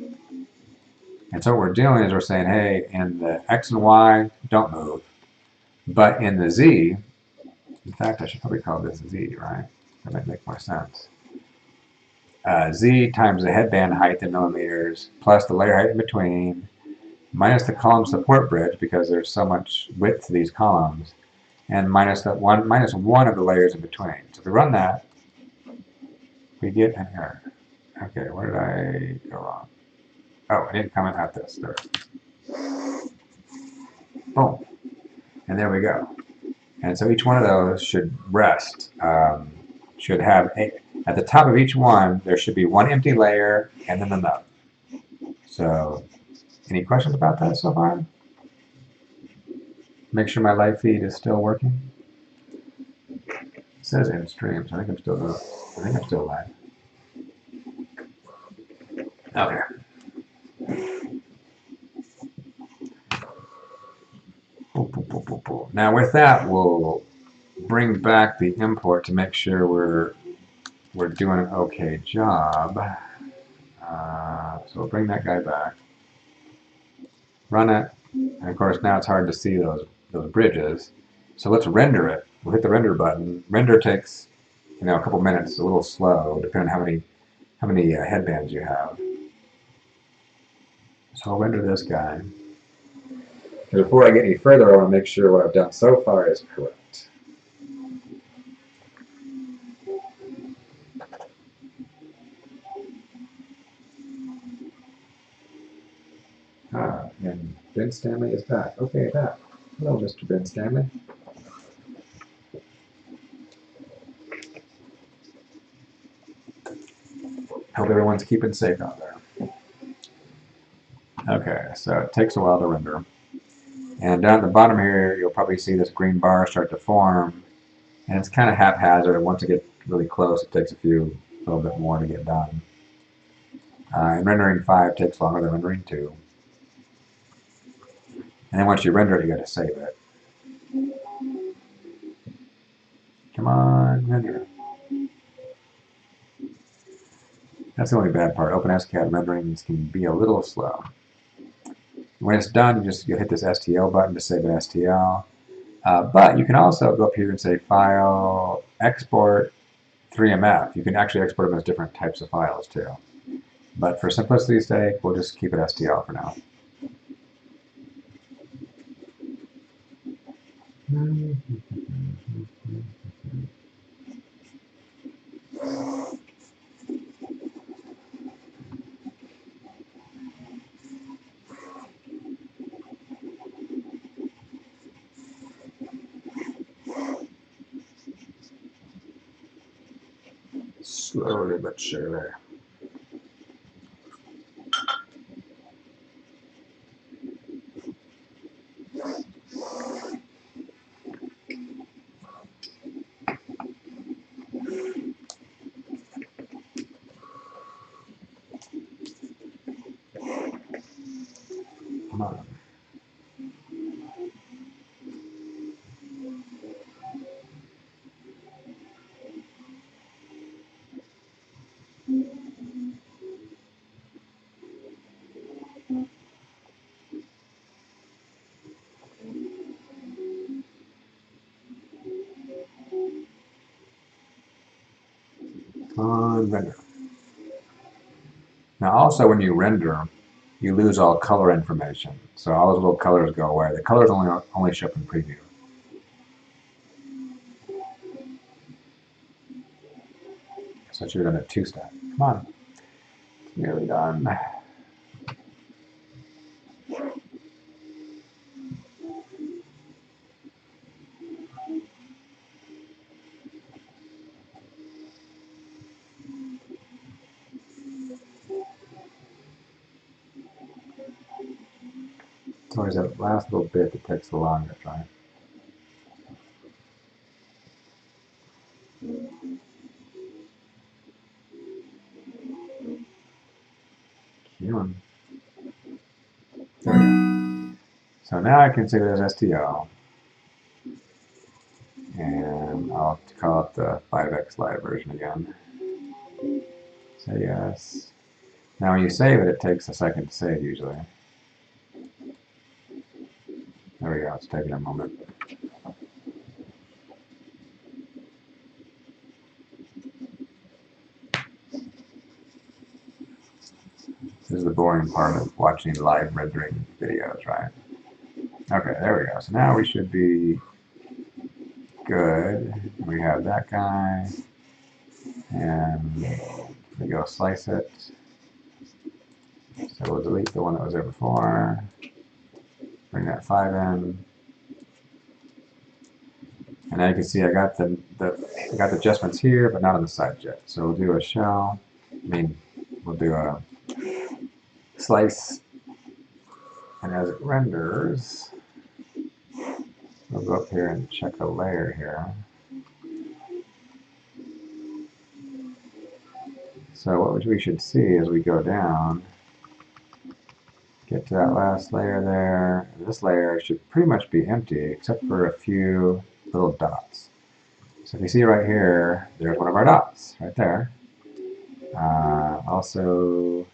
And so what we're doing is we're saying, hey, in the X and Y, don't move. But in the Z, in fact, I should probably call this Z, right? That might make more sense. Z times the headband height in millimeters, plus the layer height in between, minus the column support bridge, because there's so much width to these columns, and minus one of the layers in between. So if we run that, we get an error. Okay, where did I go wrong? Oh, I didn't comment out this. There. Boom. And there we go. And so each one of those should rest, should have, at the top of each one, there should be one empty layer and then the nub. So, any questions about that so far? Make sure my live feed is still working. It says in stream, so I think I'm still live. Okay. Now with that, we'll bring back the import to make sure we're doing an okay job. So we'll bring that guy back, run it, and of course now it's hard to see those bridges. So let's render it. We'll hit the render button. Render takes a couple minutes, a little slow, depending on how many headbands you have. So I'll render this guy. And before I get any further, I want to make sure what I've done so far is correct. And Ben Stanley is back. Okay, back. Hello, Mr. Ben Stanley. Hope everyone's keeping safe out there. Okay, so it takes a while to render. And down at the bottom here, you'll probably see this green bar start to form. And it's kind of haphazard. Once it gets really close, it takes a little bit more to get done. And rendering 5 takes longer than rendering 2. And then once you render it, you got to save it. Come on, render. That's the only bad part. OpenSCAD renderings can be a little slow. When it's done, you hit this STL button to save an STL. But you can also go up here and say File, Export 3MF. You can actually export them as different types of files too. But for simplicity's sake, we'll just keep it STL for now. Slowly but surely. Come on. On render. Now also when you render, you lose all color information. So all those little colors go away. The colors only show up in preview. So I should have done a 2-step. Come on. It's nearly done. It's always that last little bit that takes the longest, right? Come on. There we go. So now I can say there's STL. And I'll call it the 5x live version again. Say yes. Now when you save it, it takes a second to save usually. There we go, it's taking a moment. This is the boring part of watching live rendering videos, right? Okay, there we go. So now we should be good. We have that guy. And we go slice it. So we'll delete the one that was there before. Bring that 5 in. And now you can see I got the adjustments here, but not on the side jet. So we'll do a shell. We'll do a slice, and as it renders, we'll go up here and check the layer here. So what we should see as we go down, get to that last layer there, and this layer should pretty much be empty except for a few little dots. So if you see right here, there's one of our dots right there. Also,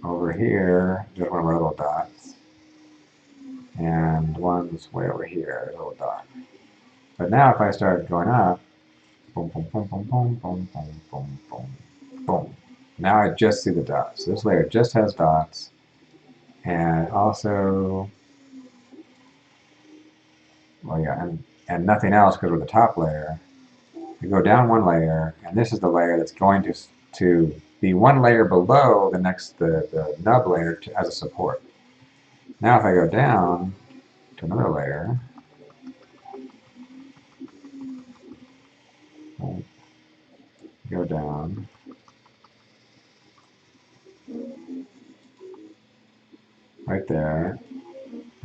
over here, just one of our little dots. And one's way over here, a little dot. But now if I start going up, boom, boom, boom, boom, boom, boom, boom, boom, boom, boom. Now I just see the dots. So this layer just has dots. And also, well, yeah, and nothing else because we're the top layer. We go down one layer, and this is the layer that's going to be one layer below the next, the nub layer as a support. Now if I go down to another layer, go down, right there.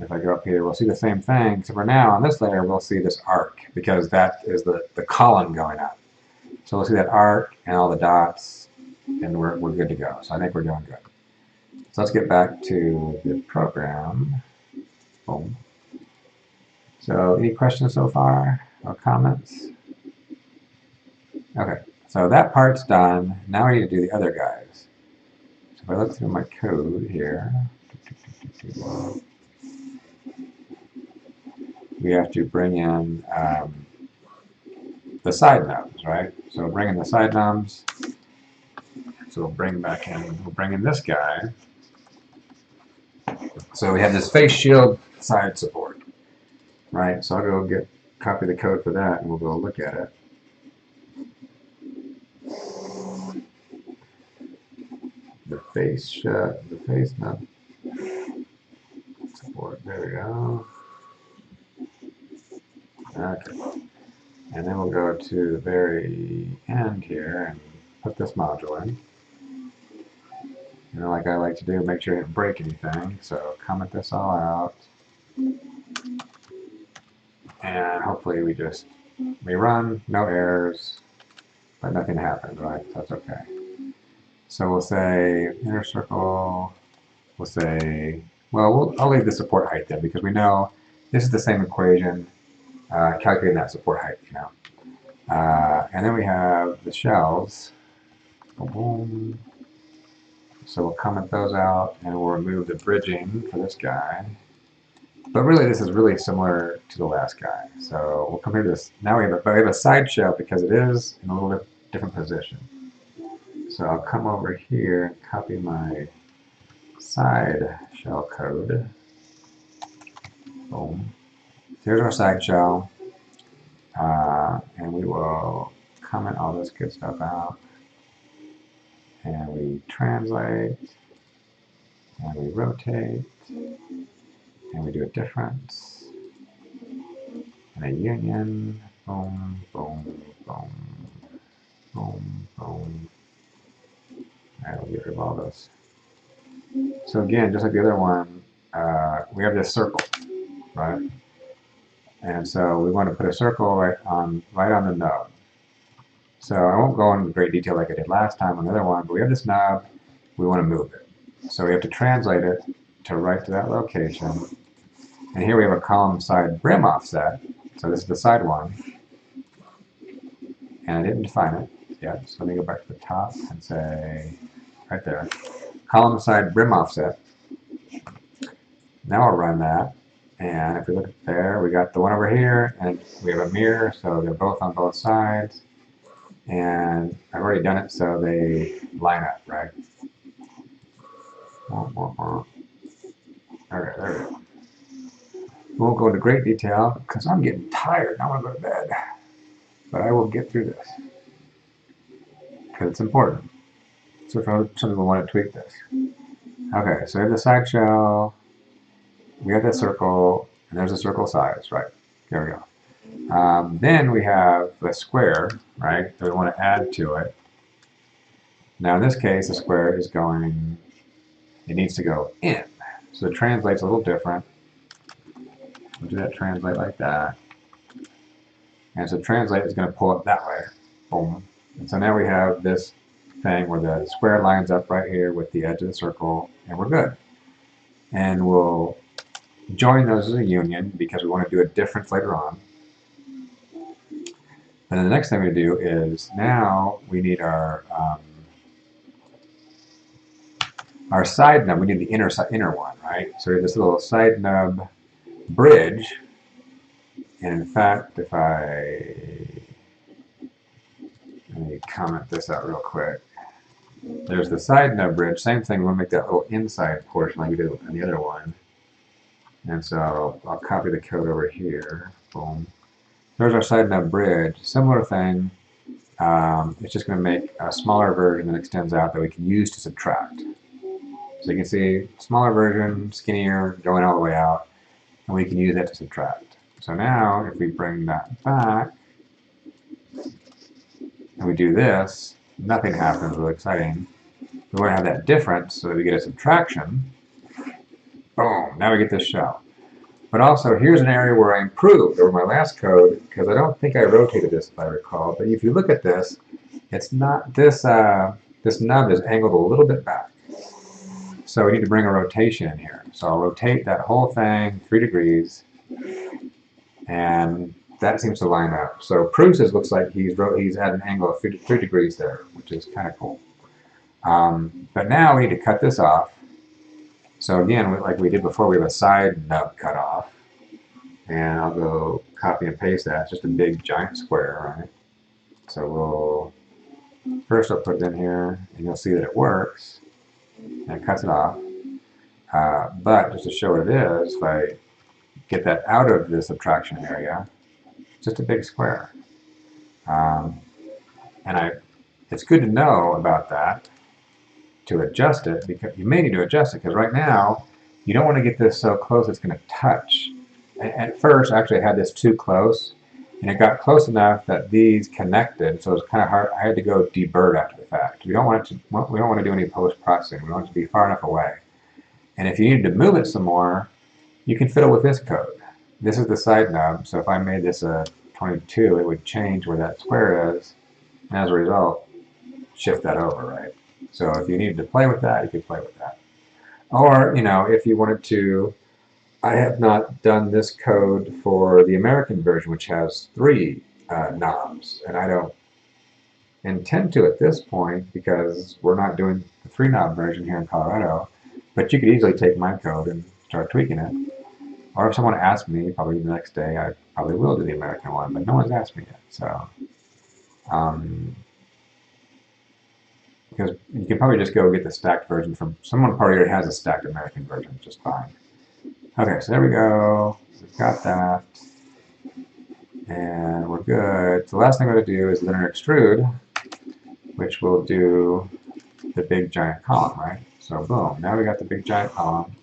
If I go up here, we'll see the same thing. So for now, on this layer, we'll see this arc because that is the column going up. So we'll see that arc and all the dots, and we're good to go. So I think we're doing good. So let's get back to the program. Boom. So any questions so far or comments? Okay, so that part's done. Now we need to do the other guys. So if I look through my code here, we have to bring in the side nubs, right? So we'll bring in the side nubs. So we'll bring in this guy. So we have this face shield side support, right? So I'll go copy the code for that, and we'll go look at it. The face nub support. There we go. Okay. And then we'll go to the very end here and put this module in. You know, like I like to do, make sure I didn't break anything. So comment this all out. And hopefully we run, no errors, but nothing happened, right? So that's okay. So we'll say inner circle, we'll say, well, I'll leave the support height then because we know this is the same equation, calculating that support height, you know. And then we have the shells. Boom. So we'll comment those out and we'll remove the bridging for this guy. But really, this is really similar to the last guy. So we'll come here to this. Now we have a side shell because it is in a little bit different position. So I'll come over here and copy my side shell code. Boom. Here's our side shell. And we will comment all this good stuff out. And we translate. And we rotate. And we do a difference. And a union. Boom, boom, boom. Boom, boom. Alright, we'll get rid of all those. So again, just like the other one, we have this circle, right? And so we want to put a circle right on the nub. So I won't go into great detail like I did last time on the other one, but we have this nub, we want to move it. So we have to translate it to right to that location. And here we have a column side brim offset. So this is the side one. And I didn't define it yet, so let me go back to the top and say, right there, column side brim offset. Now I'll run that, and if we look there, we got the one over here, and we have a mirror, so they're both on both sides. And I've already done it, so they line up, right? Okay, there we go. We won't go into great detail because I'm getting tired and I want to go to bed. But I will get through this because it's important. So if some people want to tweak this. Okay, so we have the side shell, we have the circle, and there's a circle size, right? There we go. Then we have the square, right, that we want to add to it. Now in this case, the square is going, it needs to go in. So it translates a little different. We'll do that translate like that. And so translate is going to pull it that way. Boom. And so now we have this thing where the square lines up right here with the edge of the circle, and we're good. And we'll join those as a union because we want to do a difference later on. And then the next thing we do is now we need our our side nub, we need the inner one, right? So we have this little side nub bridge. And in fact, if let me comment this out real quick. There's the side nub bridge. Same thing, we'll make that little inside portion like we did on the other one. And so I'll copy the code over here. Boom. There's our side nub bridge. Similar thing. It's just going to make a smaller version that extends out that we can use to subtract. So you can see smaller version, skinnier, going all the way out, and we can use that to subtract. So now if we bring that back and we do this, nothing happens, really exciting. We want to have that difference so that we get a subtraction. Boom, now we get this shell. But also here's an area where I improved over my last code, because I don't think I rotated this if I recall, but if you look at this, it's not this this nub is angled a little bit back. So we need to bring a rotation in here. So I'll rotate that whole thing 3 degrees, and that seems to line up. So Prusa's looks like he's at an angle of 3 degrees there, which is kind of cool. But now we need to cut this off. So again, like we did before, we have a side nub cut off. And I'll go copy and paste that. It's just a big giant square, right? So first I'll put it in here, and you'll see that it works. And it cuts it off. But just to show what it is, if I get that out of the subtraction area, it's just a big square. It's good to know about that to adjust it, because you may need to adjust it, because right now you don't want to get this so close it's going to touch. At first, actually, I had this too close, and it got close enough that these connected, so it was kind of hard. I had to go debird after the fact. We don't want to do any post-processing. We want it to be far enough away. And if you need to move it some more, you can fiddle with this code. This is the side nub, so if I made this a 22, it would change where that square is, and as a result, shift that over, right? So if you needed to play with that, you could play with that. Or, if you wanted to, I have not done this code for the American version, which has 3 knobs, and I don't intend to at this point, because we're not doing the 3 knob version here in Colorado. But you could easily take my code and start tweaking it. Or if someone asked me, probably the next day, I probably will do the American one, but no one's asked me yet. So, because you can probably just go get the stacked version from someone probably already has a stacked American version, just fine. Okay, so there we go. We've got that. And we're good. So the last thing we're going to do is linear extrude, which will do the big giant column, right? So boom, now we got the big giant column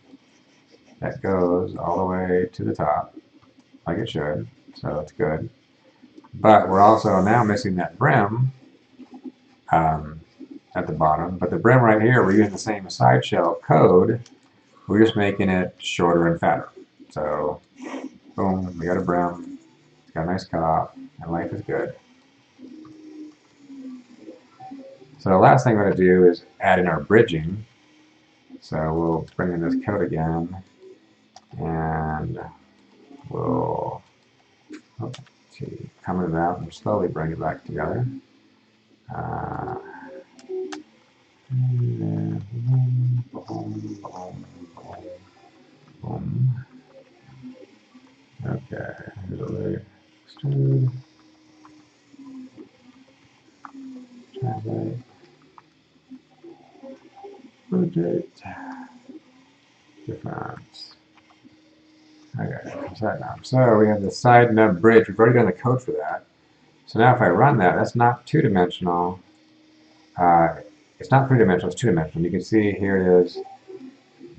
that goes all the way to the top, like it should. So that's good. But we're also now missing that brim at the bottom. But the brim right here, we're using the same side shell code. We're just making it shorter and fatter. So, boom, we got a brim. It's got a nice cutoff, and life is good. So the last thing we're going to do is add in our bridging. So we'll bring in this code again, and we'll comment it out and slowly bring it back together. And then boom, boom, boom, boom. Okay, here's a layer extrude. Translate. Rotate. Difference. Okay, side nub. So we have the side nub bridge. We've already done the code for that. So now if I run that, that's not two-dimensional. It's not three-dimensional, it's two-dimensional. You can see here it is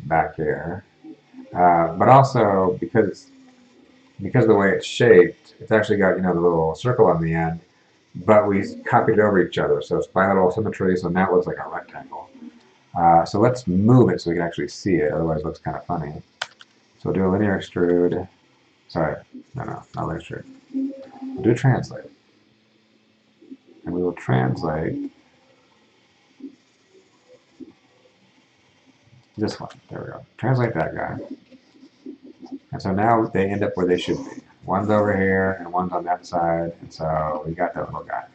back here. But also, because of the way it's shaped, it's actually got, the little circle on the end, but we copied it over each other. So it's bilateral symmetry, so now it looks like a rectangle. So let's move it so we can actually see it, otherwise it looks kind of funny. So we'll do a linear extrude. Sorry, no, not linear extrude. We'll do a translate. And we will translate this one. There we go. Translate that guy. And so now they end up where they should be. One's over here and one's on that side. And so we got that little guy.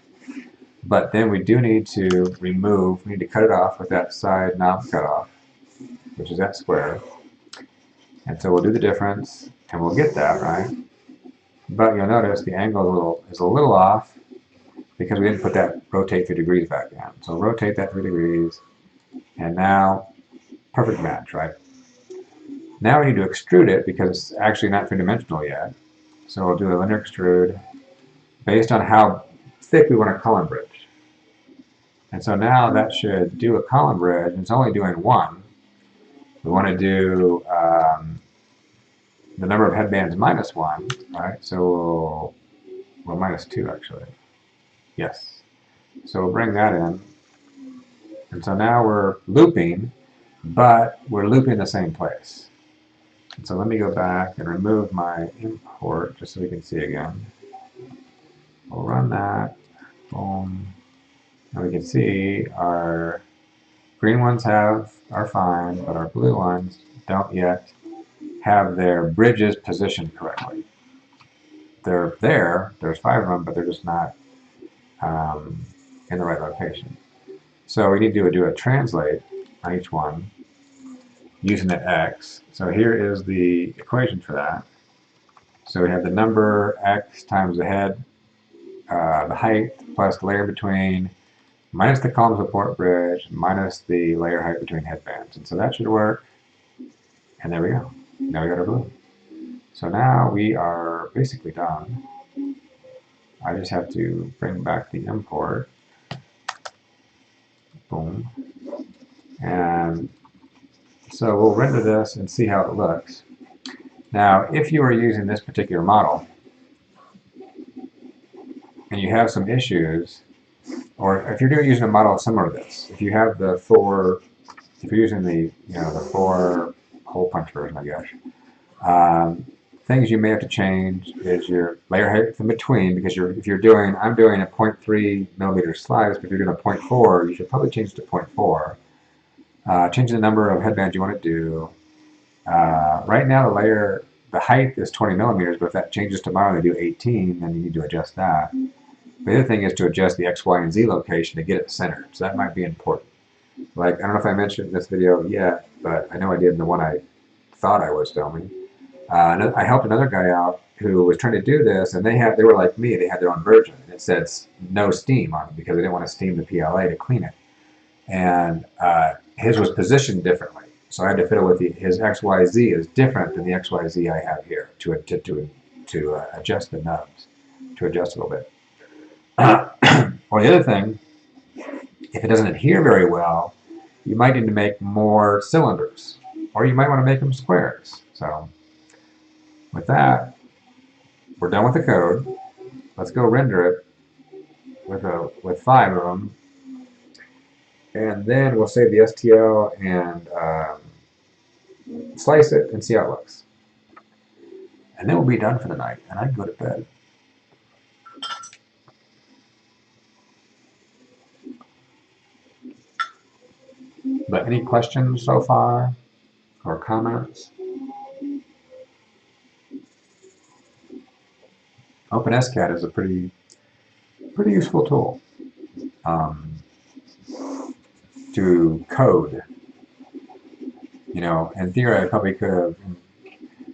But then we do need to remove, we need to cut it off with that side knob cut off. which is that square. And so we'll do the difference, and we'll get that, right? But you'll notice the angle is a little off because we didn't put that rotate 3 degrees back in. So rotate that 3 degrees, and now perfect match, right? Now we need to extrude it because it's actually not three-dimensional yet. So we'll do a linear extrude based on how thick we want a column bridge. And so now that should do a column bridge, and it's only doing one. We want to do the number of headbands minus one, right? So well, minus two actually. Yes. So we'll bring that in. And so now we're looping, but we're looping the same place. And so let me go back and remove my import just so we can see again. We'll run that. Boom. And we can see our green ones are fine, but our blue ones don't yet have their bridges positioned correctly. They're there, there's 5 of them, but they're just not in the right location. So we need to do a translate on each one using the x. So here is the equation for that. So we have the number x times the head, the height plus the layer between, minus the column support bridge, minus the layer height between headbands. And so that should work. And there we go. Now we got our blue. So now we are basically done. I just have to bring back the import. Boom. And so we'll render this and see how it looks. Now, if you are using this particular model and you have some issues, or if you're using a model similar to this, if you have the if you're using the the 4 hole punch version, I guess, things you may have to change is your layer height in between, because I'm doing a 0.3 millimeter slice, but if you're doing a 0.4, you should probably change to 0.4. Change the number of headbands you want to do. Right now the height is 20 millimeters, but if that changes tomorrow and they do 18, then you need to adjust that. The other thing is to adjust the X, Y, and Z location to get it centered. So that might be important. Like, I don't know if I mentioned in this video yet, but I know I did in the one I thought I was filming. I helped another guy out who was trying to do this, and they were like me, they had their own version. It said no steam on it because they didn't want to steam the PLA to clean it. And his was positioned differently. So I had to fiddle with his XYZ is different than the XYZ I have here to adjust the nubs, to adjust a little bit. Or the other thing, if it doesn't adhere very well, you might need to make more cylinders, or you might want to make them squares. So with that, we're done with the code. Let's go render it with 5 of them, and then we'll save the STL and slice it and see how it looks. And then we'll be done for the night, and I can go to bed. But any questions so far, or comments? OpenSCAD is a pretty useful tool to code. In theory, I probably could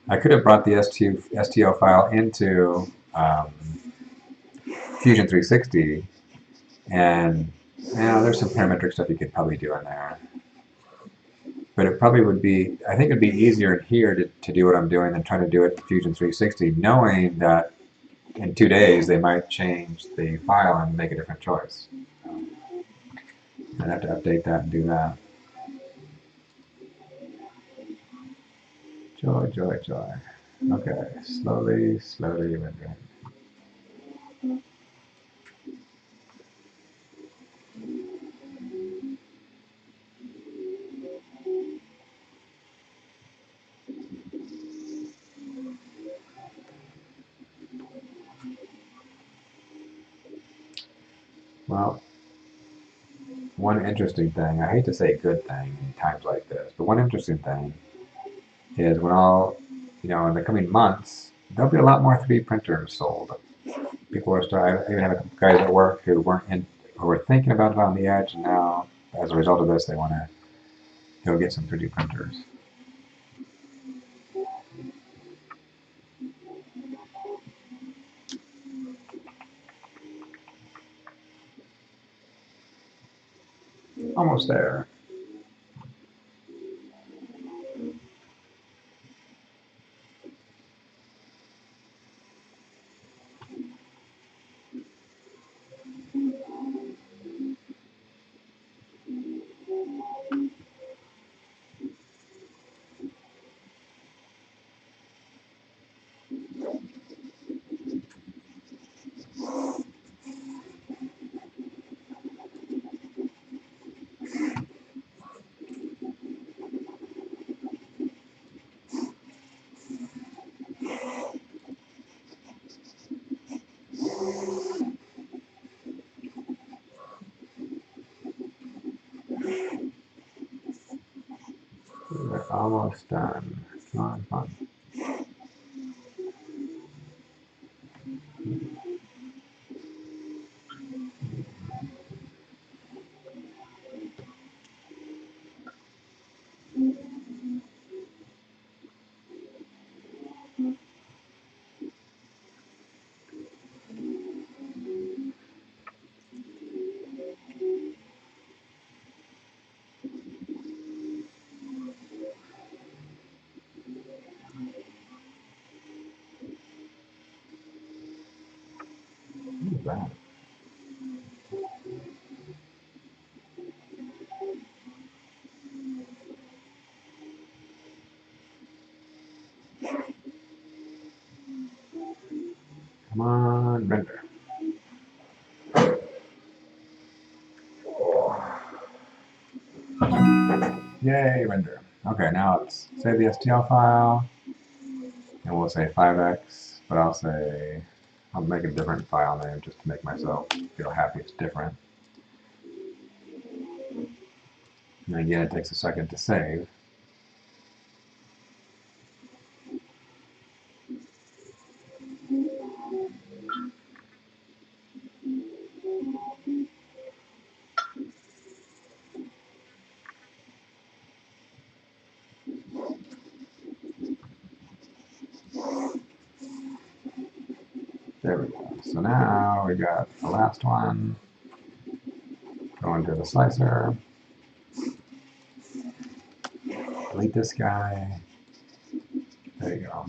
have brought the STL file into Fusion 360, and there's some parametric stuff you could probably do in there. But it probably would be, I think it'd be easier in here to do what I'm doing than trying to do it in Fusion 360, knowing that in 2 days they might change the file and make a different choice. I'd have to update that and do that. Joy, joy, joy. Okay, slowly rendering. Well, one interesting thing, I hate to say good thing in times like this, but one interesting thing is when in the coming months, there'll be a lot more 3D printers sold. People are starting, I even have a couple guys at work who were thinking about it on the edge, and now, as a result of this, they want go get some 3D printers. Almost there. We're almost done. Come on, fun. Look at that. Come on, render. Yay, render. Okay, now let's save the STL file, and we'll say 5x, but I'll make a different file name just to make myself feel happy it's different. And again, it takes a second to save. There we go. So now we got the last one. Go into the slicer. Delete this guy. There you go.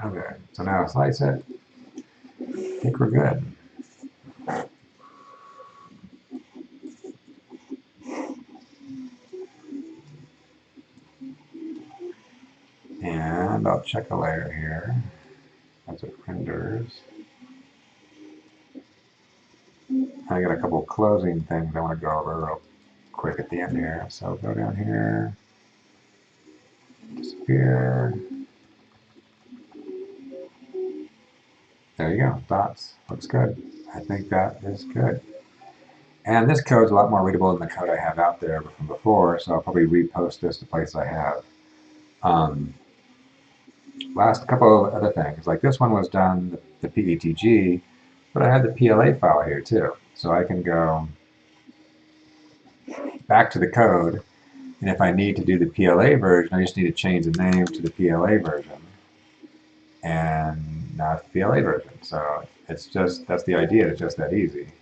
Okay, so now slice it. I think we're good. And I'll check a layer here as it renders. I got a couple closing things I want to go over real quick at the end here. So go down here, disappear. There you go, dots. Looks good. I think that is good. And this code's a lot more readable than the code I have out there from before, so I'll probably repost this to places I have. Last couple of other things, like this one was done, the PETG, but I have the PLA file here too. So I can go back to the code, and if I need to do the PLA version, I just need to change the name to the PLA version. And now it's the PLA version. So it's just, that's the idea, it's just that easy.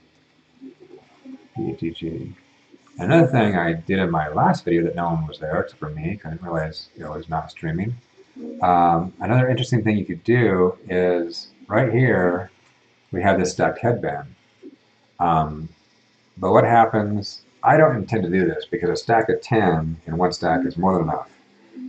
PETG. Another thing I did in my last video that no one was there except for me, because I didn't realize it was not streaming. Another interesting thing you could do is right here we have this stacked headband. But what happens, I don't intend to do this because a stack of 10 in one stack is more than enough.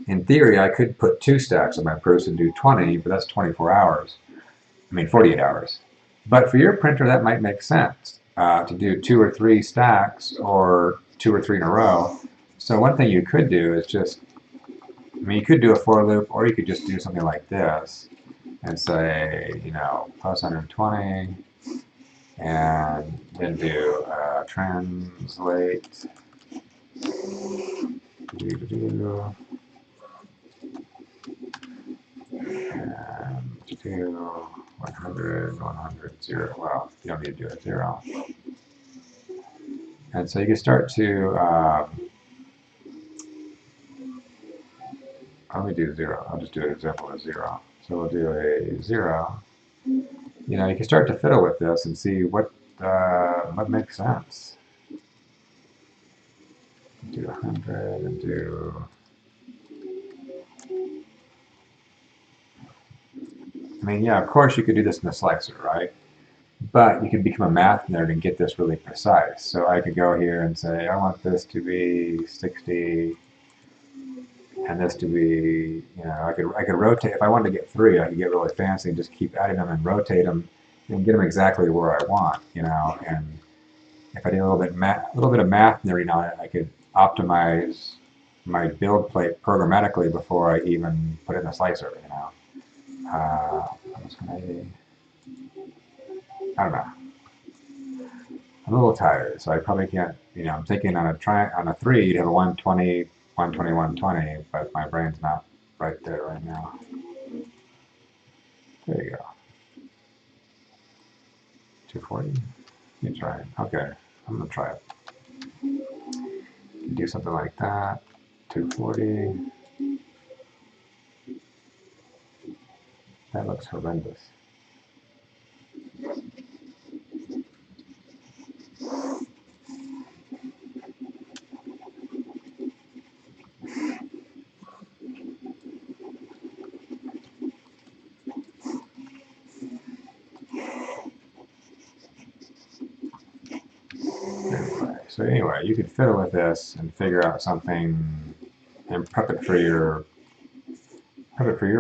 In theory, I could put 2 stacks on my Prusa and do 20, but that's 24 hours. I mean 48 hours. But for your printer, that might make sense to do 2 or 3 stacks or 2 or 3 in a row. So one thing you could do is just, I mean, you could do a for loop, or you could just do something like this and say, you know, plus 120, and then do translate. And do 100, 100, 0. Well, you don't need to do it 0. And so you can start to, let me do 0. I'll just do an example of 0. So we'll do a 0. You know, you can start to fiddle with this and see what makes sense. Do 100 and do. I mean, yeah, of course you could do this in the slicer, right? But you can become a math nerd and get this really precise. So I could go here and say, I want this to be 60, and this to be, you know, I could rotate. If I wanted to get 3, I could get really fancy and just keep adding them and rotate them and get them exactly where I want, you know. And if I did a little bit of math nerding on it, I could optimize my build plate programmatically before I even put it in the slicer, you know. I don't know. I'm a little tired, so I probably can't, you know, I'm thinking on a 3, you'd have a 120, 120, 120, but my brain's not right there right now. There you go. 240? You try it. Okay, I'm gonna try it. Do something like that. 240. That looks horrendous. So anyway, you could fiddle with this and figure out something and prep it for your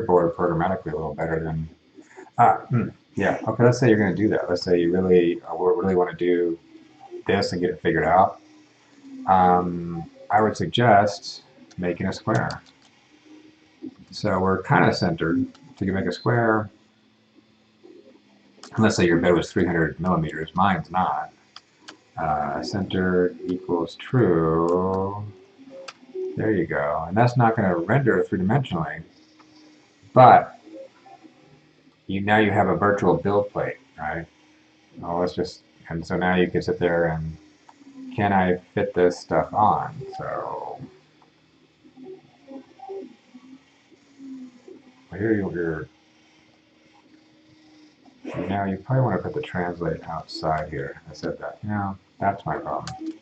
board programmatically a little better than. Yeah. Okay. Let's say you're going to do that. Let's say you really want to do this and get it figured out. I would suggest making a square. So we're kind of centered. So you can make a square. And let's say your bed was 300 millimeters. Mine's not. Centered equals true. There you go. And that's not going to render 3-dimensionally, but now you have a virtual build plate, right? Well, and so now you can sit there and, can I fit this stuff on? So here now you probably want to put the translate outside here. I said that. No, that's my problem. You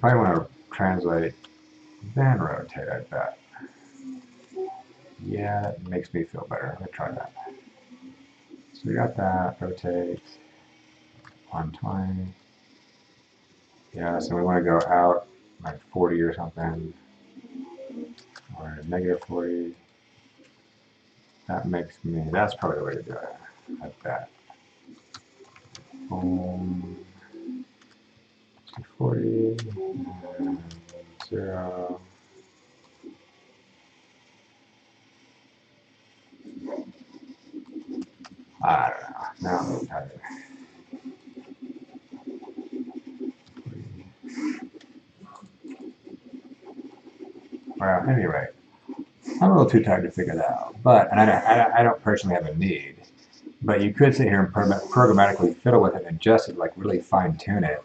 probably want to translate, then rotate, I bet. Yeah, that makes me feel better. Let's try that. So we got that, rotate, 120. Yeah, so we want to go out like 40 or something, or -40. That's probably the way to do it, like that. 40, and 0. I don't know. Now I'm tired. Well, anyway, I'm a little too tired to figure that out. And I don't personally have a need. But you could sit here and programmatically fiddle with it and adjust it, like really fine tune it.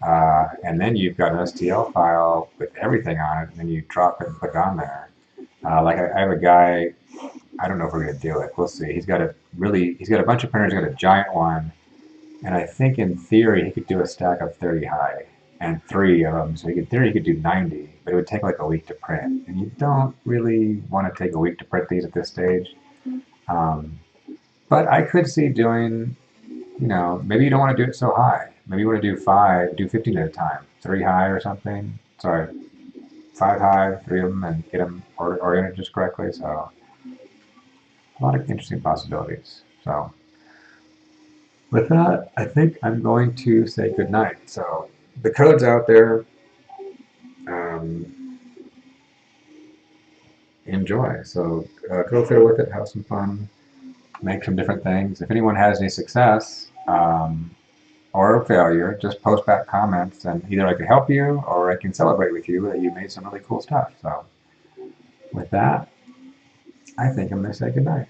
And then you've got an STL file with everything on it, and then you drop it and put it on there. Like I have a guy, I don't know if we're going to do it. We'll see. He's got a bunch of printers. He's got a giant one, and I think in theory he could do a stack of 30 high and 3 of them. So in theory he could do 90, but it would take like a week to print. And you don't really want to take a week to print these at this stage. But I could see doing, you know, maybe you don't want to do it so high. Maybe you want to do 15 at a time, 3 high or something. Sorry, 5 high, 3 of them, and get them oriented just correctly. So a lot of interesting possibilities. So with that, I think I'm going to say goodnight. So the code's out there. Enjoy. So go fiddle with it, have some fun, make some different things. If anyone has any success or failure, just post back comments, and either I can help you or I can celebrate with you that you made some really cool stuff. So with that, I think I'm going to say goodnight.